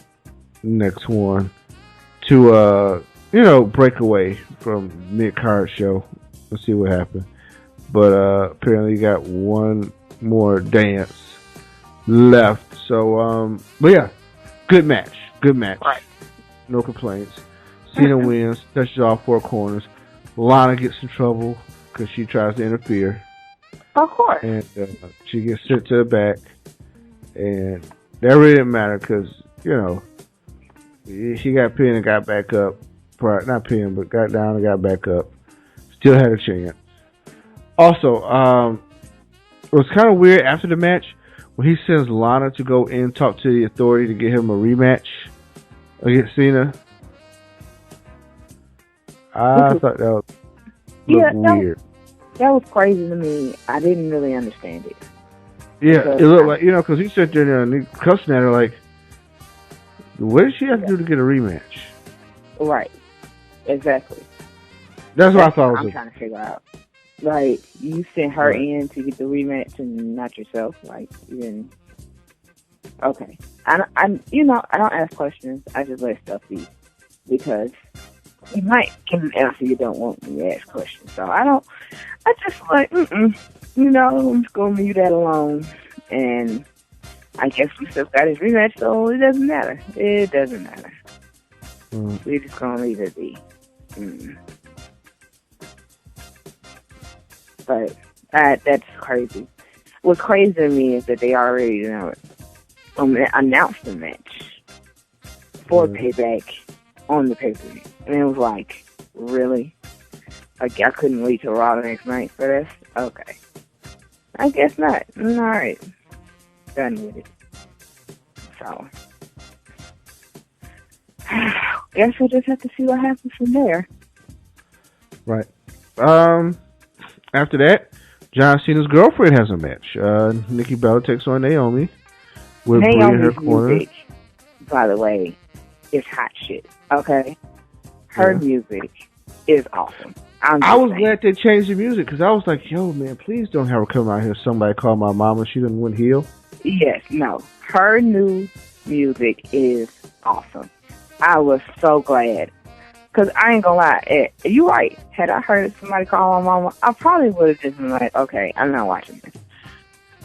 next one to break away from mid-card show. Let's see what happens. But apparently you got one more dance left. So but yeah, good match. Right. No complaints. Cena wins, touches all four corners. Lana gets in trouble because she tries to interfere. Of course. And she gets sent to the back. And that really didn't matter because, she got pinned and got back up. Not pinned, but got down and got back up. Still had a chance. Also, it was kind of weird after the match when he sends Lana to go in and talk to the Authority to get him a rematch against Cena. I thought that was weird. That was crazy to me. I didn't really understand it. Yeah, it looked like, because he sat there and he cussing at her like, what did she have to do to get a rematch? Right. Exactly. That's what I thought. I'm trying to figure out. Like, you sent her in to get the rematch and not yourself. Like, even... Okay. I don't ask questions. I just let stuff be. Because you might get an answer you don't want when you ask questions. So I just like, I'm just going to leave that alone. And I guess we still got his rematch, so it doesn't matter. It doesn't matter. We're just going to leave it be. But that's crazy. What's crazy to me is that they already announced the match for Payback on the pay-per-view. And it was like, really? Like, I couldn't wait till Raw the next night for this? Okay. I guess not. Alright. Done with it. So, guess we'll just have to see what happens from there. Right. After that, John Cena's girlfriend has a match. Nikki Bella takes on Naomi with Brie in her corner. Music, by the way, is hot shit. Okay? Her music is awesome. I was glad they changed the music because I was like, yo, man, please don't have her come out here. Somebody call my mama. She didn't win heel. Yes, no. Her new music is awesome. I was so glad. Because I ain't gonna lie. You're right. Had I heard somebody call my mama, I probably would have just been like, okay, I'm not watching this.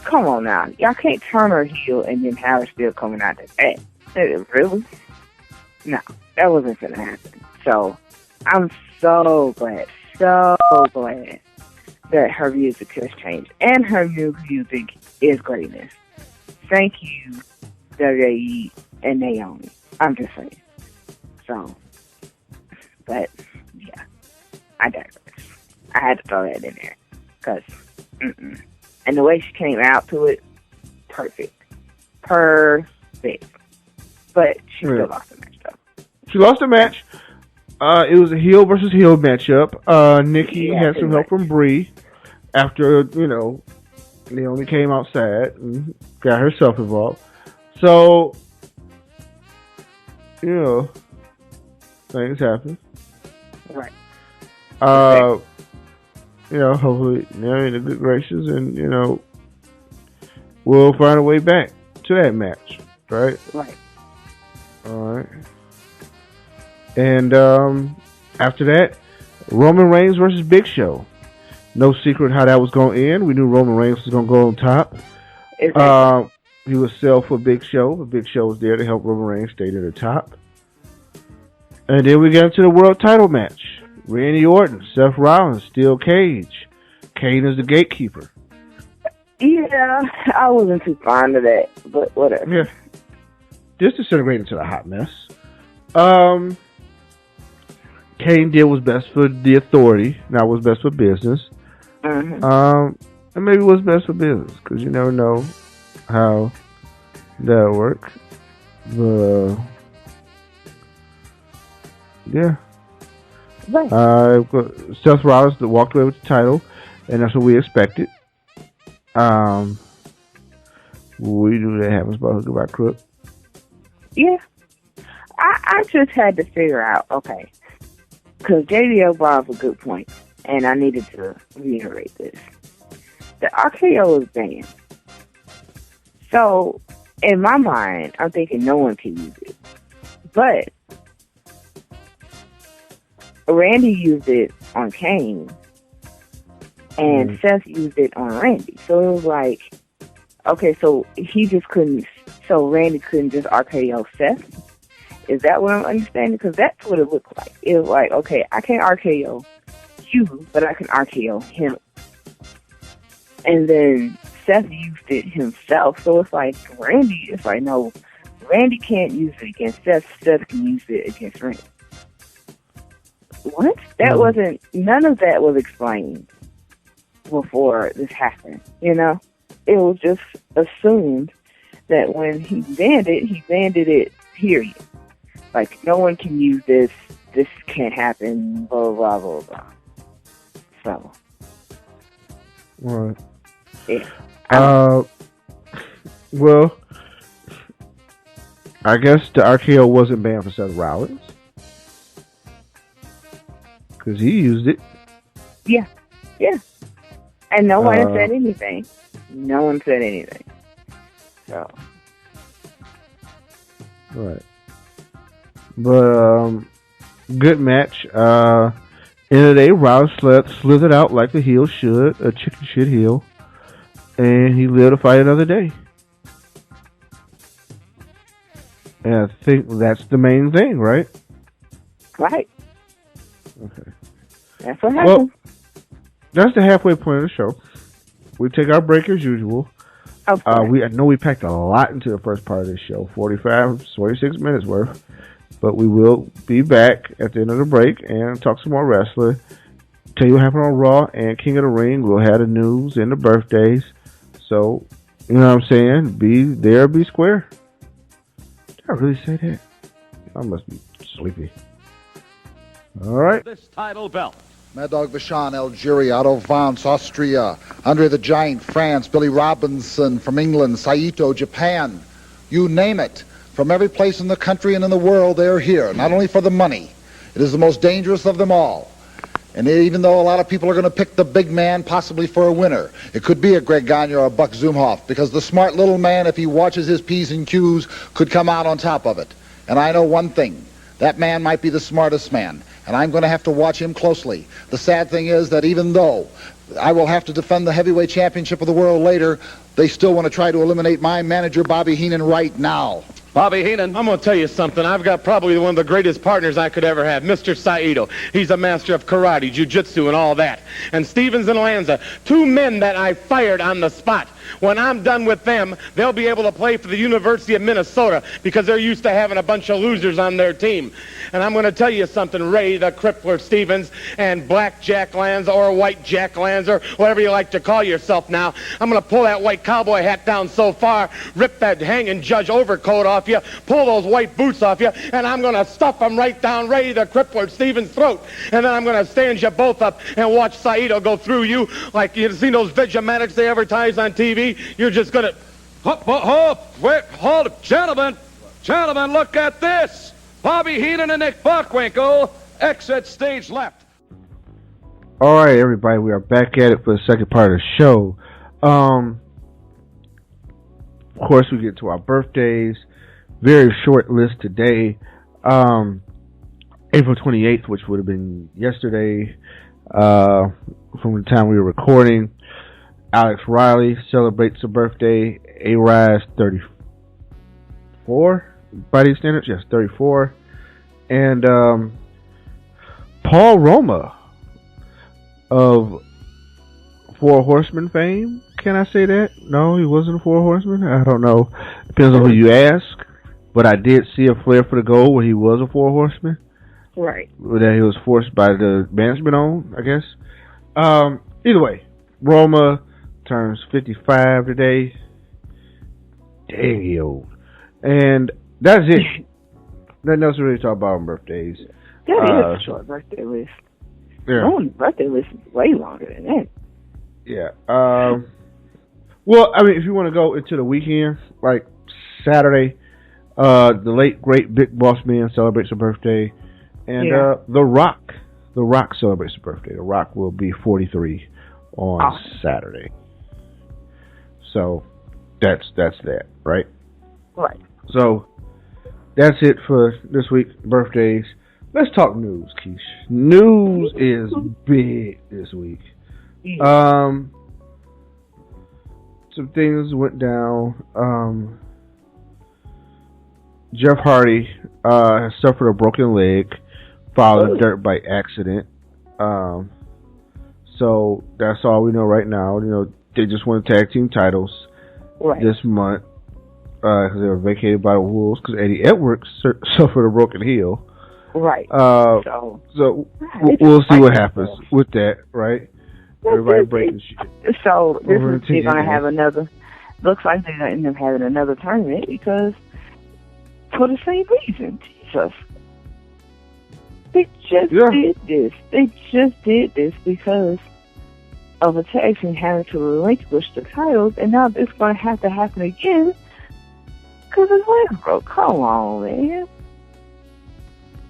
come on now. Y'all can't turn her heel and then have her still coming out the back. Really? No, that wasn't going to happen. So, I'm so glad that her music has changed. And her new music is greatness. Thank you, WWE and Naomi. I'm just saying. So, but, yeah, I digress. I had to throw that in there. Because, and the way she came out to it, perfect. But she still lost the match, though. She lost the match. It was a heel versus heel matchup. Nikki had some help from Brie after, Naomi came outside and got herself involved. So, things happen. Right. Hopefully they're in the good graces and, we'll find a way back to that match. Right? Right. Alright. And after that, Roman Reigns versus Big Show. No secret how that was going to end. We knew Roman Reigns was going to go on top. Exactly. He was sell for Big Show. But Big Show was there to help Roman Reigns stay to the top. And then we get into the world title match. Randy Orton, Seth Rollins, Steel Cage. Kane is the gatekeeper. Yeah, I wasn't too fond of that, but whatever. Yeah. This disintegrated into a hot mess. Kane did what's best for the authority, not what's best for business. And maybe what's best for business, because you never know how that'll work. But, yeah. Right. Seth Rollins walked away with the title, and that's what we expected. We knew that happens by hook or by crook. Yeah. I just had to figure out, okay, because JBL brought up a good point, and I needed to reiterate this. The RKO is banned. So, in my mind, I'm thinking no one can use it. But, Randy used it on Kane, and Seth used it on Randy. So it was like, okay, so he just couldn't, so Randy couldn't just RKO Seth? Is that what I'm understanding? Because that's what it looked like. It was like, okay, I can't RKO you, but I can RKO him. And then Seth used it himself. So it's like, Randy, it's like, no, Randy can't use it against Seth. Seth can use it against Randy. What? That wasn't, none of that was explained before this happened, It was just assumed that when he banned it, period. Like, no one can use this can't happen, blah, blah, blah, blah. So. Right. Yeah. Well, I guess the RKO wasn't banned for Seth Rollins. Because he used it. Yeah. Yeah. And no one said anything. No one said anything. So. Right. But, good match. End of the day, Rollins slithered out like a heel should. A chicken shit heel. And he lived to fight another day. And I think that's the main thing, right? Right. Okay. That's what happened. Well, that's the halfway point of the show. We take our break as usual. Okay. I know we packed a lot into the first part of this show, 46 minutes worth. But we will be back at the end of the break and talk some more wrestling. Tell you what happened on Raw and King of the Ring. We'll have the news and the birthdays. So, you know what I'm saying? Be there, be square. Did I really say that? I must be sleepy. All right. This title belt. Mad Dog Vachon, Algeria, Otto Vance, Austria, Andre the Giant, France, Billy Robinson from England, Saito, Japan, you name it. From every place in the country and in the world, they're here, not only for the money. It is the most dangerous of them all. And even though a lot of people are going to pick the big man possibly for a winner, it could be a Greg Gagne or a Buck Zumhoff, because the smart little man, if he watches his P's and Q's, could come out on top of it. And I know one thing. That man might be the smartest man. and I'm going to have to watch him closely. The sad thing is that even though I will have to defend the heavyweight championship of the world later, they still want to try to eliminate my manager, Bobby Heenan, right now. Bobby Heenan. I'm going to tell you something. I've got probably one of the greatest partners I could ever have, Mr. Saito. He's a master of karate, jiu-jitsu, and all that. And Stevens and Lanza, two men that I fired on the spot. When I'm done with them, they'll be able to play for the University of Minnesota because they're used to having a bunch of losers on their team. And I'm going to tell you something, Ray the Crippler Stevens and Black Jack Lanza or White Jack Lanza, whatever you like to call yourself now. I'm going to pull that white cowboy hat down so far, rip that hanging judge overcoat off you, pull those white boots off you, and I'm going to stuff them right down Ray the Crippler Stevens' throat. And then I'm going to stand you both up and watch Saito go through you like you've seen those Vegematics they advertise on TV. You're just going to... Wait, hold it. Gentlemen, look at this. Bobby Heenan and Nick Bockwinkel exit stage left. All right, everybody, we are back at it for the second part of the show. Of course, we get to our birthdays. Very short list today. April 28th, which would have been yesterday, from the time we were recording. Alex Riley celebrates a birthday. A-Rise 34 by these standards, yes, 34. And Paul Roma of Four Horsemen fame. Can I say that? No, he wasn't a Four Horseman. I don't know. Depends on who you ask. But I did see a flare for the goal where he was a Four Horseman. Right. That he was forced by the management on, I guess. Either way, Roma turns 55 today. Dang, he old. And that's it. Nothing else to really talk about on birthdays. That is a short birthday list. Yeah. My own birthday list is way longer than that. Yeah. Well, I mean, if you want to go into the weekend, like Saturday, the late great Big Boss Man celebrates a birthday, and The Rock celebrates a birthday. The Rock will be 43 on Saturday. So that's that, right? Right. So that's it for this week's birthdays. Let's talk news, Keish. News is big this week. Some things went down. Jeff Hardy has suffered a broken leg following a dirt bike accident. So that's all we know right now. You know, they just won tag team titles this month because they were vacated by the Wolves because Eddie Edwards suffered a broken heel. Right. So we'll see what happens with that, right? Everybody breaking shit. So this is they're gonna have another. Looks like they're gonna end up having another tournament because for the same reason, Jesus. They just did this. They just did this because of a tag team having to relinquish the titles, and now it's going to have to happen again because his leg broke. Come on, man.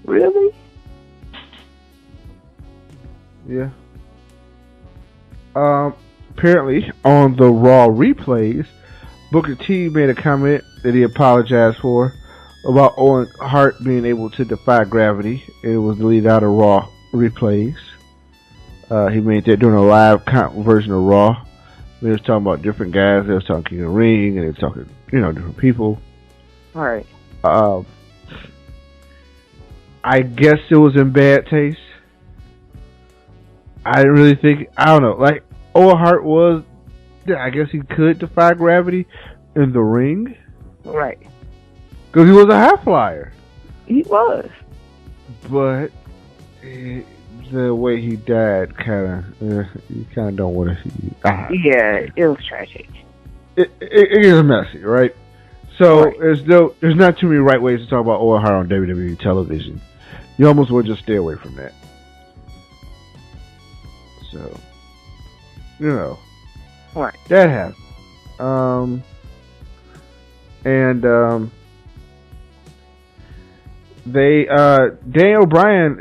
Really? Yeah. Apparently, on the Raw replays, Booker T made a comment that he apologized for about Owen Hart being able to defy gravity. It was deleted out of Raw replays. He made that during a live version of Raw. They was talking about different guys. They was talking in the ring, and they was talking, different people. All right. I guess it was in bad taste. I didn't really think. I don't know. Like Owen Hart was. I guess he could defy gravity in the ring. Right. Because he was a high flyer. He was. But the way he died, you kind of don't want to see. Yeah, it was tragic. It is messy, right? So there's not too many right ways to talk about Owen Hart on WWE television. You almost would just stay away from that. So, right. That happened. Daniel Bryan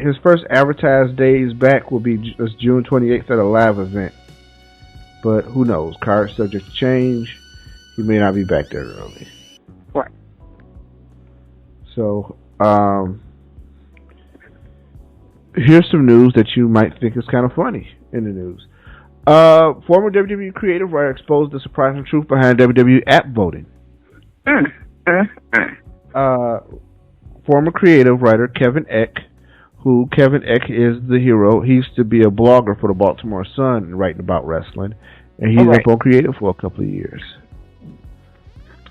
his first advertised days back will be June 28th at a live event. But who knows? Card subject to change. He may not be back there early. Right. So, here's some news that you might think is kind of funny in the news. Former WWE creative writer exposed the surprising truth behind WWE App Voting. Former creative writer Kevin Eck, who Kevin Eck is the hero. He used to be a blogger for the Baltimore Sun writing about wrestling, and he's up on creative for a couple of years.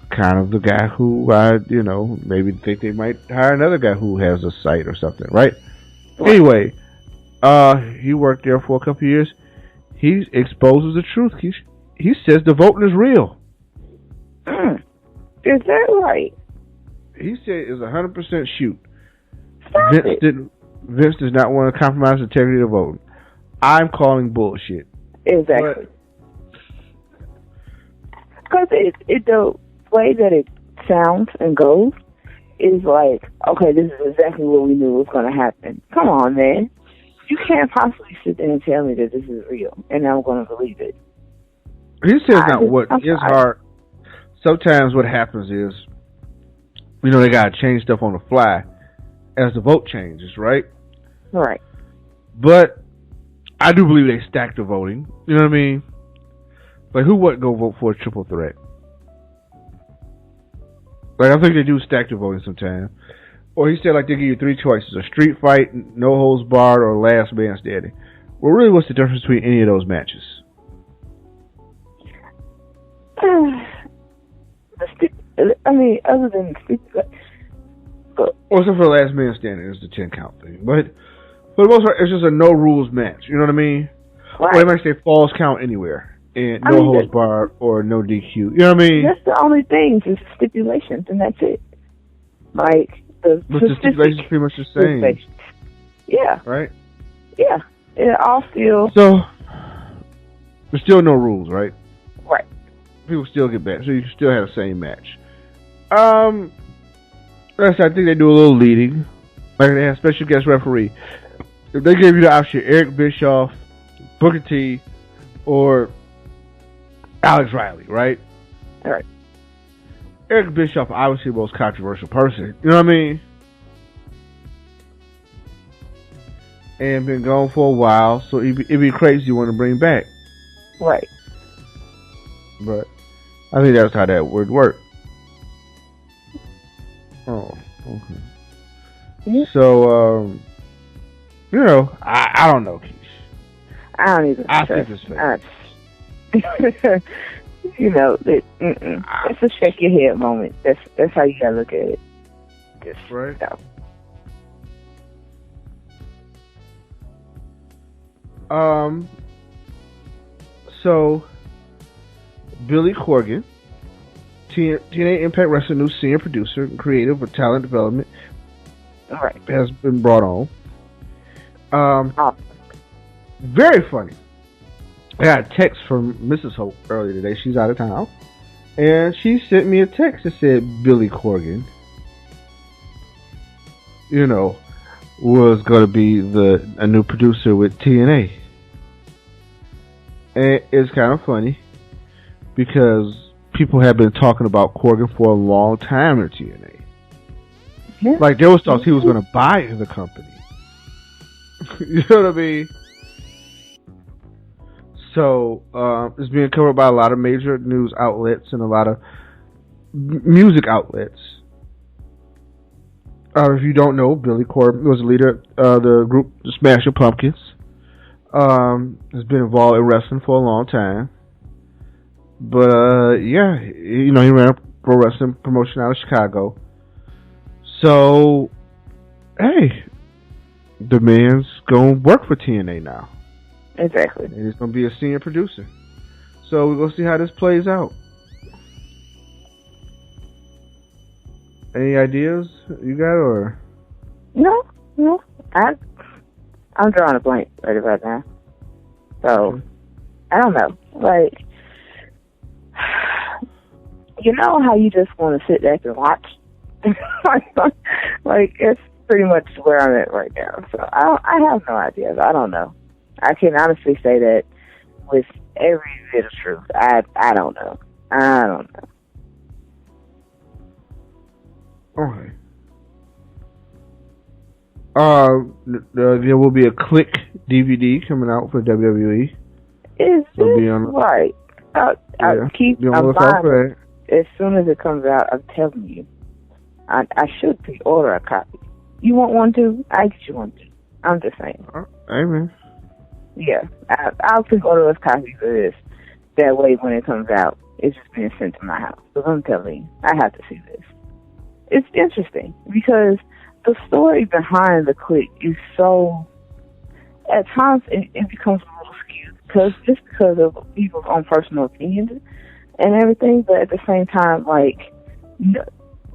Kind of the guy who maybe think they might hire another guy who has a site or something, right? Anyway, he worked there for a couple of years. He exposes the truth. He says the voting is real. Is that right? He said it's 100% shoot. Vince does not want to compromise the integrity of the voting. I'm calling bullshit. Exactly. Because the way that it sounds and goes is like, okay, this is exactly what we knew was going to happen. Come on, man. You can't possibly sit there and tell me that this is real, and I'm going to believe it. He says what is hard. Sometimes what happens is, they got to change stuff on the fly as the vote changes, right? Right. But I do believe they stacked the voting. You know what I mean? Like, who wouldn't go vote for a triple threat? Like, I think they do stack the voting sometimes. Or he said, like, they give you three choices: a street fight, no holds barred, or last man standing. Well, really, what's the difference between any of those matches? Other than except for the last man standing is the 10 count thing. But for the most part, it's just a no rules match. You know what I mean? Right. Or they might say falls count anywhere. And no holds barred or no DQ. You know what I mean? That's the only thing, is stipulations, and that's it. Like, the stipulations pretty much the same. Yeah. Right? Yeah. It all still... So, there's still no rules, right? Right. People still get back, so you still have the same match. I think they do a little leading. Like, they have special guest referee. If they gave you the option, Eric Bischoff, Booker T, or Alex Riley, right? All right. Eric Bischoff, obviously the most controversial person. You know what I mean? And been gone for a while, so it'd be crazy you want to bring back. Right. But I think that's how that would work. Oh, okay. Yeah. So, I don't know, Keish. I don't even. I think it's fake. It's a shake your head moment. That's how you gotta look at it. Just right. So Billy Corgan, TNA Impact Wrestling new senior producer and creative for talent development, has been brought on. Very funny. I got a text from Mrs. Hope earlier today. She's out of town. And she sent me a text that said Billy Corgan, was going to be a new producer with TNA. And it's kind of funny because people have been talking about Corgan for a long time in TNA. Yeah. Like, there was thoughts he was going to buy the company. You know what I mean? So, it's being covered by a lot of major news outlets and a lot of music outlets. If you don't know, Billy Corgan was the leader of the group the Smashing Pumpkins. Has been involved in wrestling for a long time. But, he ran a pro wrestling promotion out of Chicago. So, hey, the man's going to work for TNA now. Exactly. And he's going to be a senior producer. So we're going to see how this plays out. Any ideas you got, or? No. I'm drawing a blank right about now. So, I don't know. Like, you know how you just want to sit back and watch? Like, it's pretty much where I'm at right now. So, I have no ideas. I don't know. I can honestly say that with every bit of truth. I don't know. There will be a Click DVD coming out for WWE. Is this right? I'll keep be on the lookout for that. As soon as it comes out, I'm telling you, I should pre-order a copy. You want one too? I get you one too. I'm just saying. Amen. Yeah, I'll pre-order those copies of this. That way, when it comes out, it's just being sent to my house. Because I'm telling you, I have to see this. It's interesting because the story behind the Click is so. At times, it becomes a little skewed because of people's own personal opinions and everything. But at the same time, like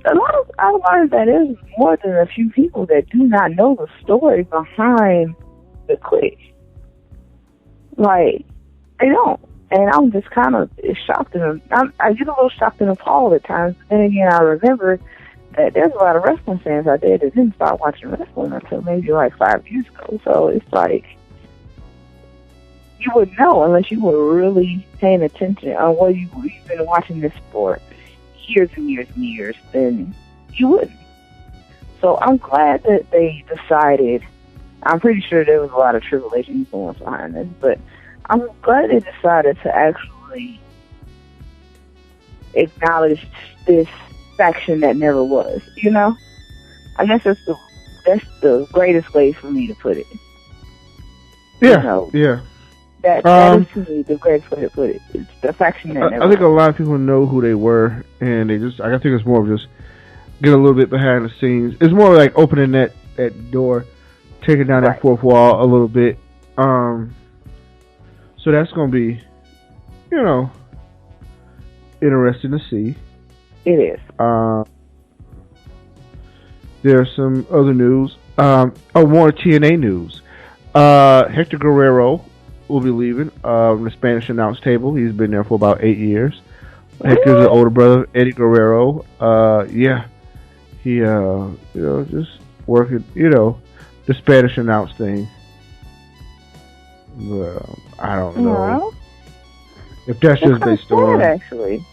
a lot of that is more than a few people that do not know the story behind the Click. Like they don't. And I'm just kind of shocked and I get a little shocked and appalled at times. But then again, I remember that there's a lot of wrestling fans out there that didn't start watching wrestling until maybe like 5 years ago. So it's like you wouldn't know unless you were really paying attention on what you've been watching this for years and years and years. Then you wouldn't. So I'm glad that they decided. I'm pretty sure there was a lot of Triple H influence behind this, but I'm glad they decided to actually acknowledge this faction that never was. You know, I guess that's the greatest way for me to put it. Yeah, you know, yeah. That is to me the greatest way to put it. It's the faction that never. I think a lot of people know who they were, and they just. I think it's more of just get a little bit behind the scenes. It's more like opening that door, taking down that fourth wall a little bit. So that's going to be, interesting to see. It is. There's some other news. More TNA news. Hector Guerrero will be leaving the Spanish announce table. He's been there for about 8 years. Hector's an older brother of Eddie Guerrero. He, just working, the Spanish announce thing. Well, I don't know if that's just based on actually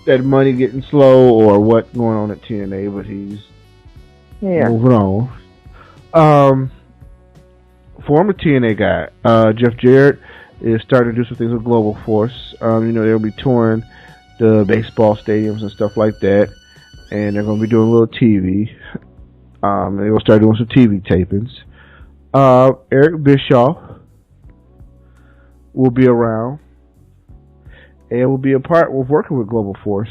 that money getting slow or what going on at TNA, but he's moving on. Former TNA guy Jeff Jarrett is starting to do some things with Global Force. They'll be touring the baseball stadiums and stuff like that, and they're going to be doing a little TV. They're going to start doing some TV tapings. Eric Bischoff will be around and will be a part of working with Global Force.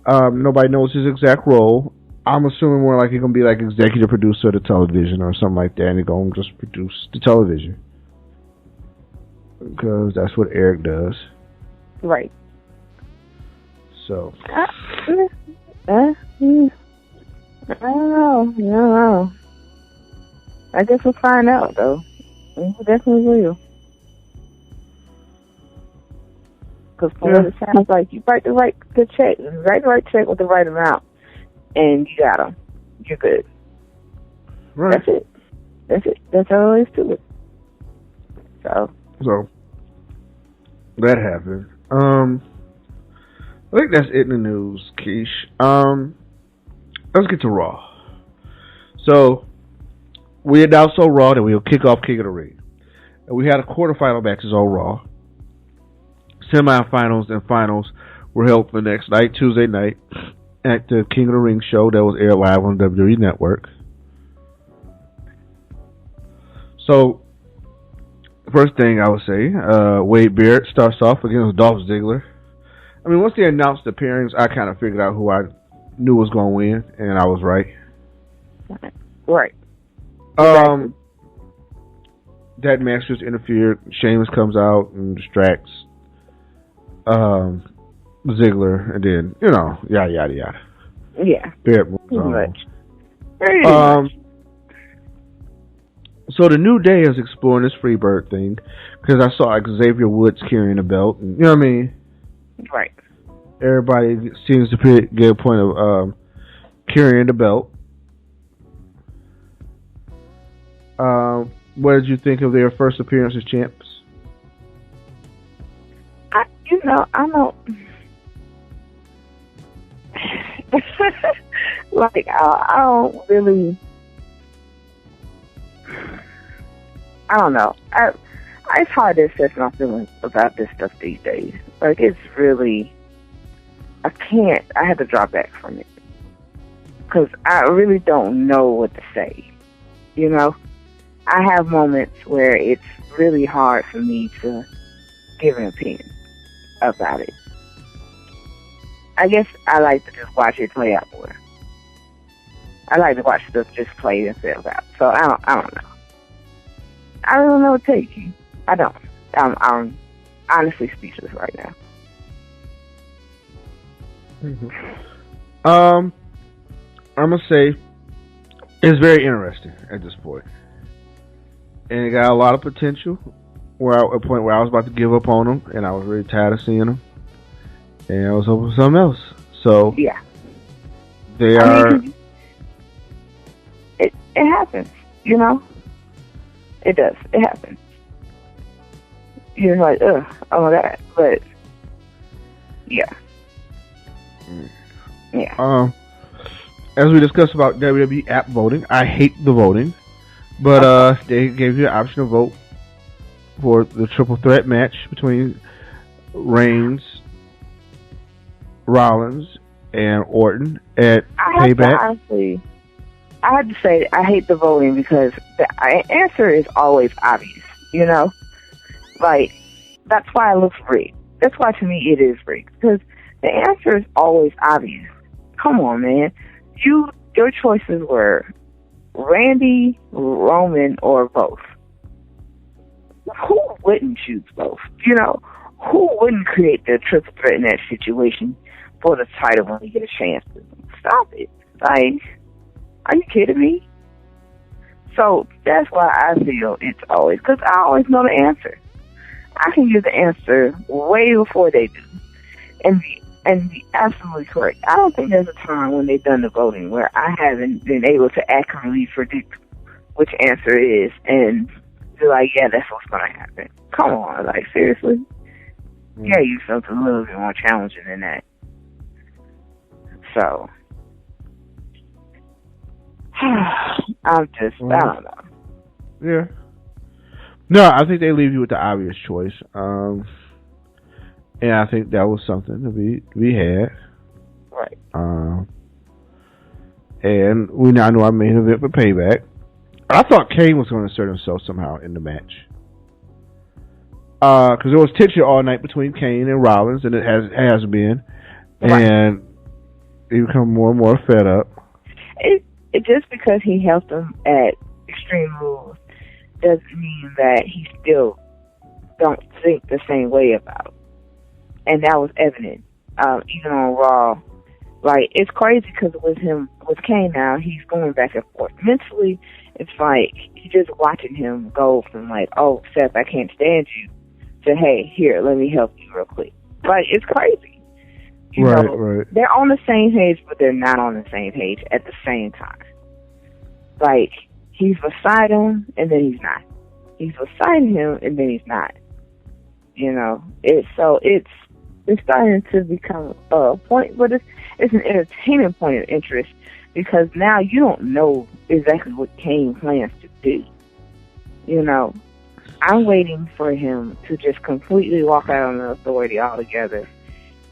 Nobody knows his exact role. I'm assuming more like he's going to be like executive producer of the television or something like that, and he's going to just produce the television. Because that's what Eric does. Right. So. I don't know. I guess we'll find out, though. We definitely will. Because from what it sounds like, you write the right check with the right amount, and you got them. You're good. Right. That's it. That's all there is to it. So that happened. I think that's it in the news, Keish. Let's get to Raw. So we announced on Raw that we'll kick off King of the Ring. And we had a quarterfinal matches on Raw. Semifinals and finals were held the next night, Tuesday night, at the King of the Ring show that was aired live on WWE Network. So, first thing I would say, Wade Barrett starts off against Dolph Ziggler. I mean, once they announced the pairings, I kind of figured out who I knew was going to win, and I was right. Right. That match just interfered. Sheamus comes out and distracts Ziggler, and then, yada, yada, yada. Yeah. Barrett moves Pretty on. much. Pretty much. So the New Day is exploring this Freebird thing, because I saw Xavier Woods carrying a belt, and, you know what I mean? Right. Everybody seems to get a point of carrying the belt. What did you think of their first appearance as champs? I don't like I don't really I don't know. It's hard to assess my feelings about this stuff these days. Like, it's really, I have to drop back from it. Because I really don't know what to say. You know? I have moments where it's really hard for me to give an opinion about it. I guess I like to just watch it play out more. I like to watch stuff just play itself out. So I don't know. I don't know what to take you. I don't. I'm honestly speechless right now. Mm-hmm. I'm gonna say it's very interesting at this point, and it got a lot of potential. A point where I was about to give up on them, and I was really tired of seeing them, and I was hoping for something else. So yeah, they are. It happens, you know. It does. It happens. You're like, ugh, oh my god, but yeah, yeah. As we discussed about WWE App Voting, I hate the voting, but they gave you the option to vote for the triple threat match between Reigns, Rollins, and Orton at Payback. I have to say I hate the voting because the answer is always obvious, you know? Like, that's why it looks rigged. That's why, to me, it is rigged. Because the answer is always obvious. Come on, man. Your choices were Randy, Roman, or both. Who wouldn't choose both? You know, who wouldn't create the triple threat in that situation for the title when you get a chance to? Stop it. Like, are you kidding me? So that's why I feel it's always, because I always know the answer. I can give the answer way before they do, and be absolutely correct. I don't think there's a time when they've done the voting where I haven't been able to accurately predict which answer is and be like, yeah, that's what's going to happen. Come on, like, seriously? Yeah, you something a little bit more challenging than that. So, I don't know. Yeah. No, I think they leave you with the obvious choice. And I think that was something to be had. Right. And we now know our main event for Payback. I thought Kane was going to insert himself somehow in the match. Because there was tension all night between Kane and Rollins, and it has been. Right. And he become more and more fed up. It just because he helped him at Extreme Rules doesn't mean that he still don't think the same way about it. And that was evident, even on Raw. Like, it's crazy because with Kane now, he's going back and forth. Mentally, it's like, you're just watching him go from like, oh, Seth, I can't stand you, to, hey, here, let me help you real quick. Like, it's crazy. You know, right. They're on the same page, but they're not on the same page at the same time. Like, he's beside him, and then he's not. He's beside him, and then he's not. You know, it's starting to become a point, but it's an entertaining point of interest because now you don't know exactly what Kane plans to do. You know, I'm waiting for him to just completely walk out on the authority altogether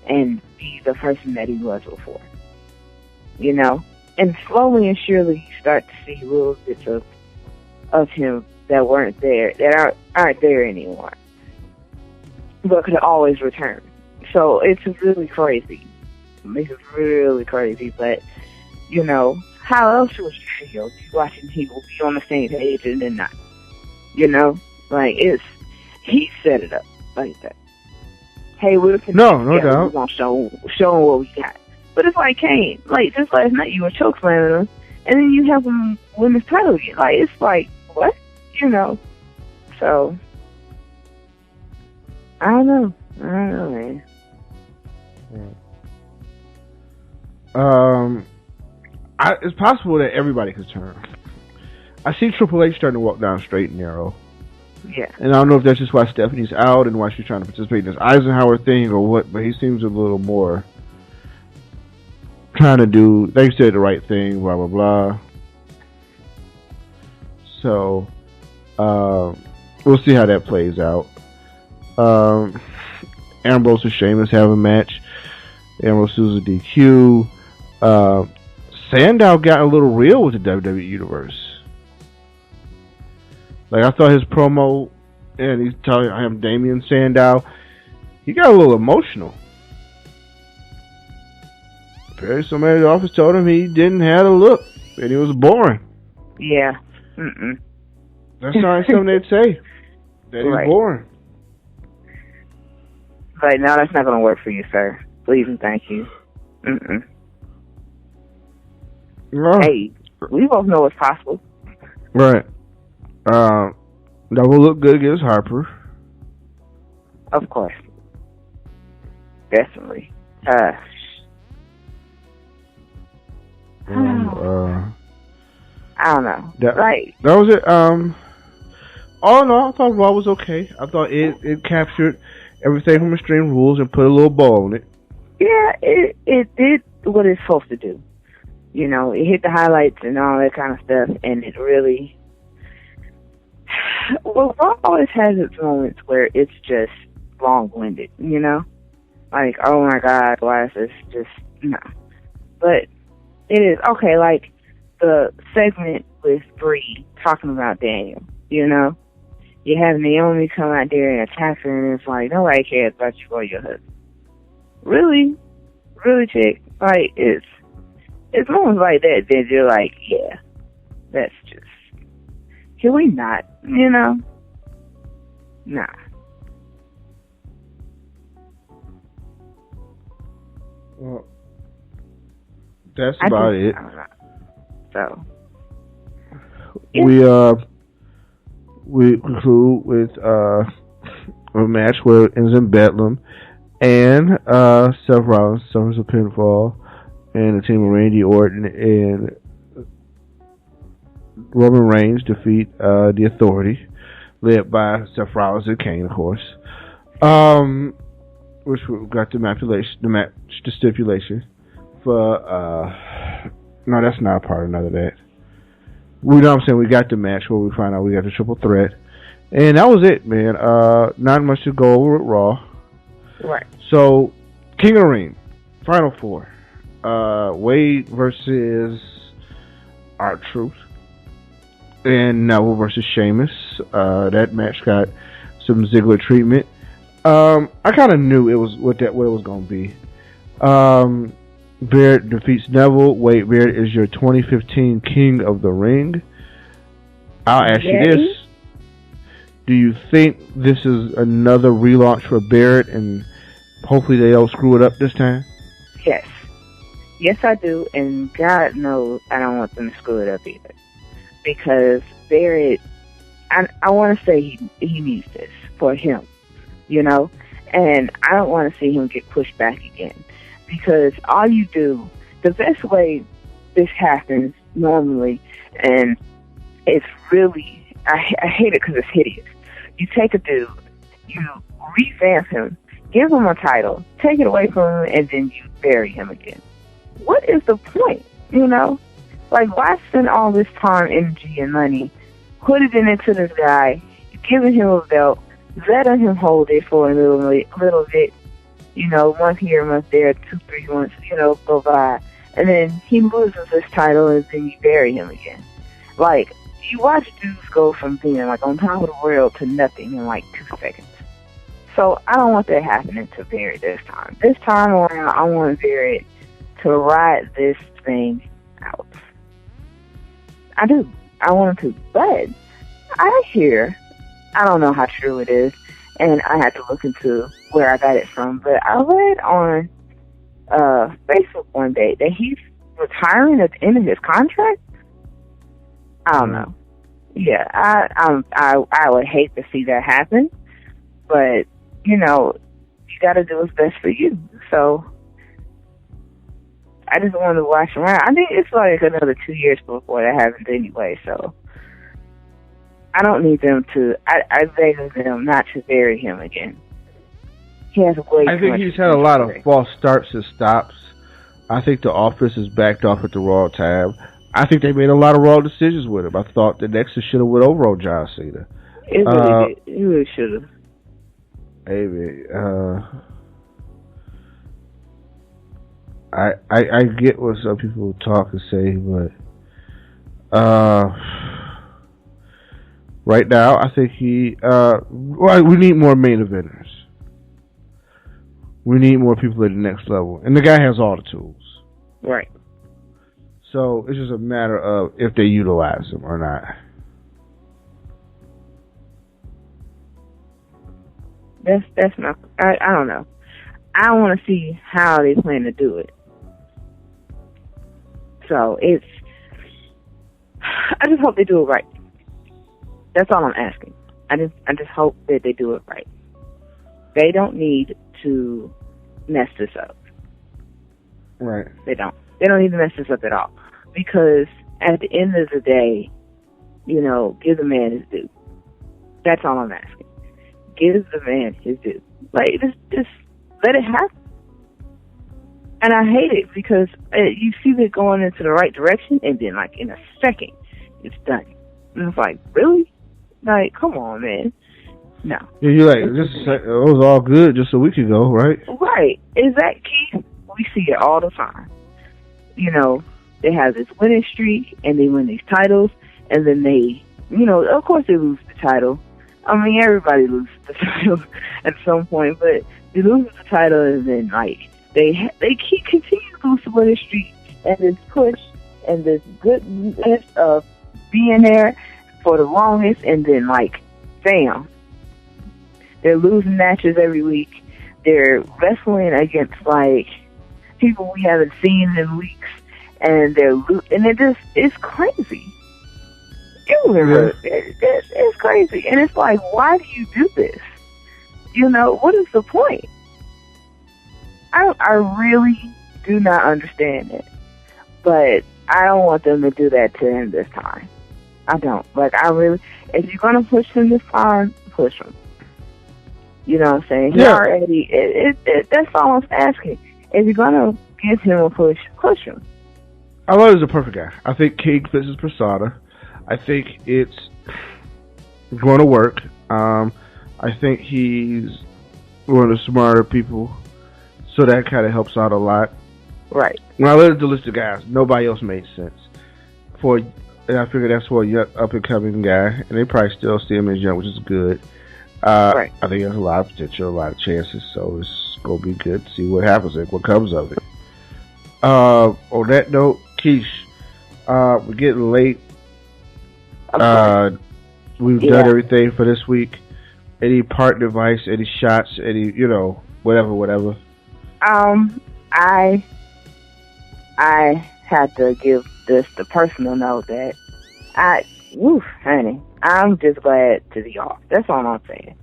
and be the person that he was before. You know, and slowly and surely you start to see little bits of him that weren't there, that aren't there anymore, but could always return. So it's really crazy. It's really crazy, but, you know, how else would you feel? You watching people be on the same page and then not. You know? Like, he set it up like that. Hey, we're no doubt. We're going to show him what we got. But it's like Kane. Like, just last night you were chokeslamming him, and then you help him win his title again. Like, it's like, what? You know? So, I don't know, man. It's possible that everybody could turn. I see Triple H starting to walk down straight and narrow. Yeah. And I don't know if that's just why Stephanie's out and why she's trying to participate in this Eisenhower thing or what, but he seems a little more trying to do, they said the right thing, blah, blah, blah. So, we'll see how that plays out. Ambrose and Sheamus have a match. Ambrose loses a DQ. Sandow got a little real with the WWE Universe. Like, I thought his promo, and he's telling I am Damien Sandow, he got a little emotional. Apparently somebody at the office told him he didn't have a look, and he was boring. Yeah. That's not something they'd say. That he's boring. But no, that's not going to work for you, sir. Please and thank you. Well, hey, we both know what's possible. Right. That will look good against Harper. Of course. Definitely. I don't know. That Right. was it. All in all, I thought Raw was okay. I thought it captured everything from Extreme Rules and put a little bow on it. Yeah, it did what it's supposed to do. You know, it hit the highlights and all that kind of stuff, and it really... Well, Raw always has its moments where it's just long-winded, you know? Like, oh my God, why is this just... No. But it is, okay, like the segment with Bree talking about Daniel, you know? You have Naomi come out there and attack her, and it's like, nobody cares about you or your husband. Really? Really, chick? Like, it's moments like that that you're like, yeah, that's just... Can we not, you know? Nah. Well, that's about it. I don't know. So, yeah. We conclude with a match where it ends in Bedlam, and Seth Rollins suffers a pinfall, and the team of Randy Orton and Roman Reigns defeat the Authority, led by Seth Rollins and Kane, of course. Which we got the stipulation for. No, that's not a part of none of that. We know what I'm saying. We got the match where we find out we got the triple threat, and that was it, man. Not much to go over with Raw. Right. So, King of the Ring, Final Four, Wade versus R-Truth, and Neville versus Sheamus. That match got some Ziggler treatment. I kind of knew it was what it was going to be. Barrett defeats Neville. Wade Barrett is your 2015 King of the Ring. I'll ask you this. Do you think this is another relaunch for Barrett, and hopefully they don't screw it up this time? Yes. Yes, I do, and God knows I don't want them to screw it up either. Because Barrett, I want to say he needs this for him, you know? And I don't want to see him get pushed back again. Because all you do, the best way this happens normally, and it's really, I hate it because it's hideous. You take a dude, you revamp him, give him a title, take it away from him, and then you bury him again. What is the point, you know? Like, why spend all this time, energy, and money putting it into this guy, giving him a belt, letting him hold it for a little bit, you know, month here, month there, 2-3 months, you know, go by, and then he loses this title, and then you bury him again. Like, you watch dudes go from being, like, on top of the world to nothing in, like, 2 seconds. So, I don't want that happening to Barrett this time. This time around, I want Barrett to ride this thing out. I do. I want him to. But I hear, I don't know how true it is, and I had to look into where I got it from, but I read on Facebook one day that he's retiring at the end of his contract. I don't know. Yeah, I would hate to see that happen, but you know, you got to do what's best for you. So I just wanted to watch him around. I think it's like another 2 years before that happens anyway. So I don't need them to. I beg of them not to bury him again. He has way I too think much he's had a lot of false starts and stops. I think the office is backed off at the Raw tab. I think they made a lot of wrong decisions with him. I thought the Nexus should have went over on John Cena. It really did. You really should have. Hey, man, I get what some people talk and say, but right now I think we need more main eventers. We need more people at the next level, and the guy has all the tools. Right. So it's just a matter of if they utilize him or not. That's not. I don't know. I want to see how they plan to do it. So I just hope they do it right. That's all I'm asking. I just hope that they do it right. They don't need to mess this up. Right. They don't. They don't need to mess this up at all. Because at the end of the day, give the man his due. That's all I'm asking. Give the man his due. Like, just let it happen. And I hate it because you see it going into the right direction, and then, like, in a second, it's done. And it's like, really? Like, come on, man. No. Yeah, you're like, it was all good just a week ago, right? Right. Is that key? We see it all the time. They have this winning streak, and they win these titles, and then they, of course they lose the title. I mean, everybody loses the title at some point, but they lose the title, and then, like, they continue to lose the winning streak, and this push, and this goodness of being there for the longest, and then, like, bam. They're losing matches every week. They're wrestling against, like, people we haven't seen in weeks, and it's crazy. It's crazy. And it's like, why do you do this? What is the point? I really do not understand it. But I don't want them to do that to him this time. I don't. Like, if you're going to push him this far, push him. You know what I'm saying? Yeah. He already, that's all I'm asking. If you're going to give him a push him. I thought he was a perfect guy. I think King fits his persona. I think it's going to work. I think he's one of the smarter people, so that kind of helps out a lot. Right. When I looked at the list of guys, nobody else made sense. And I figured that's for a young, up-and-coming guy, and they probably still see him as young, which is good. Right. I think there's a lot of potential, a lot of chances, so it's going to be good to see what happens and what comes of it. On that note, Keish, we're getting late. We've done everything for this week. Any parting advice, any shots, any, whatever. I had to give the personal note that honey, I'm just glad to be off. That's all I'm saying.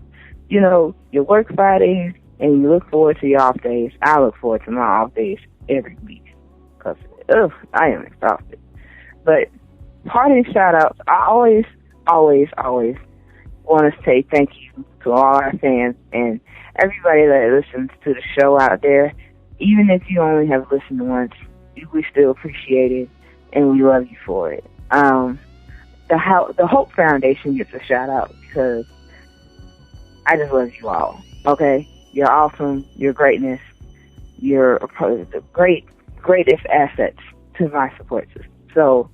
You work Fridays and you look forward to your off days. I look forward to my off days every week because I am exhausted. But parting shout outs, I always want to say thank you to all our fans and everybody that listens to the show out there. Even if you only have listened once, we still appreciate it and we love you for it. The Hope Foundation gets a shout out because I just love you all. Okay, you're awesome. You're greatness. You're the greatest assets to my support system. So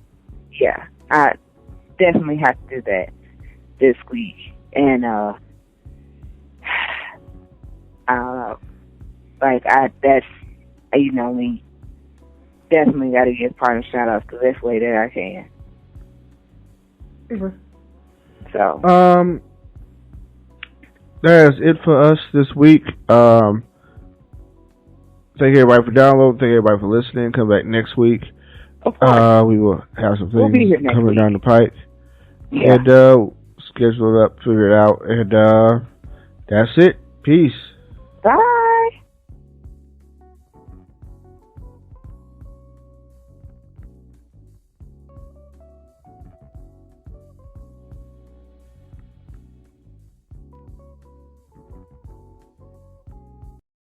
yeah, I definitely have to do that this week. And I don't know, like that's me. Definitely got to give partner shout outs the best way that I can. So that's it for us this week. Thank everybody for downloading. Thank everybody for listening. Come back next week. Of course. We will have some things coming week. down the pipe. Yeah. And schedule it up, figure it out. And that's it. Peace. Bye.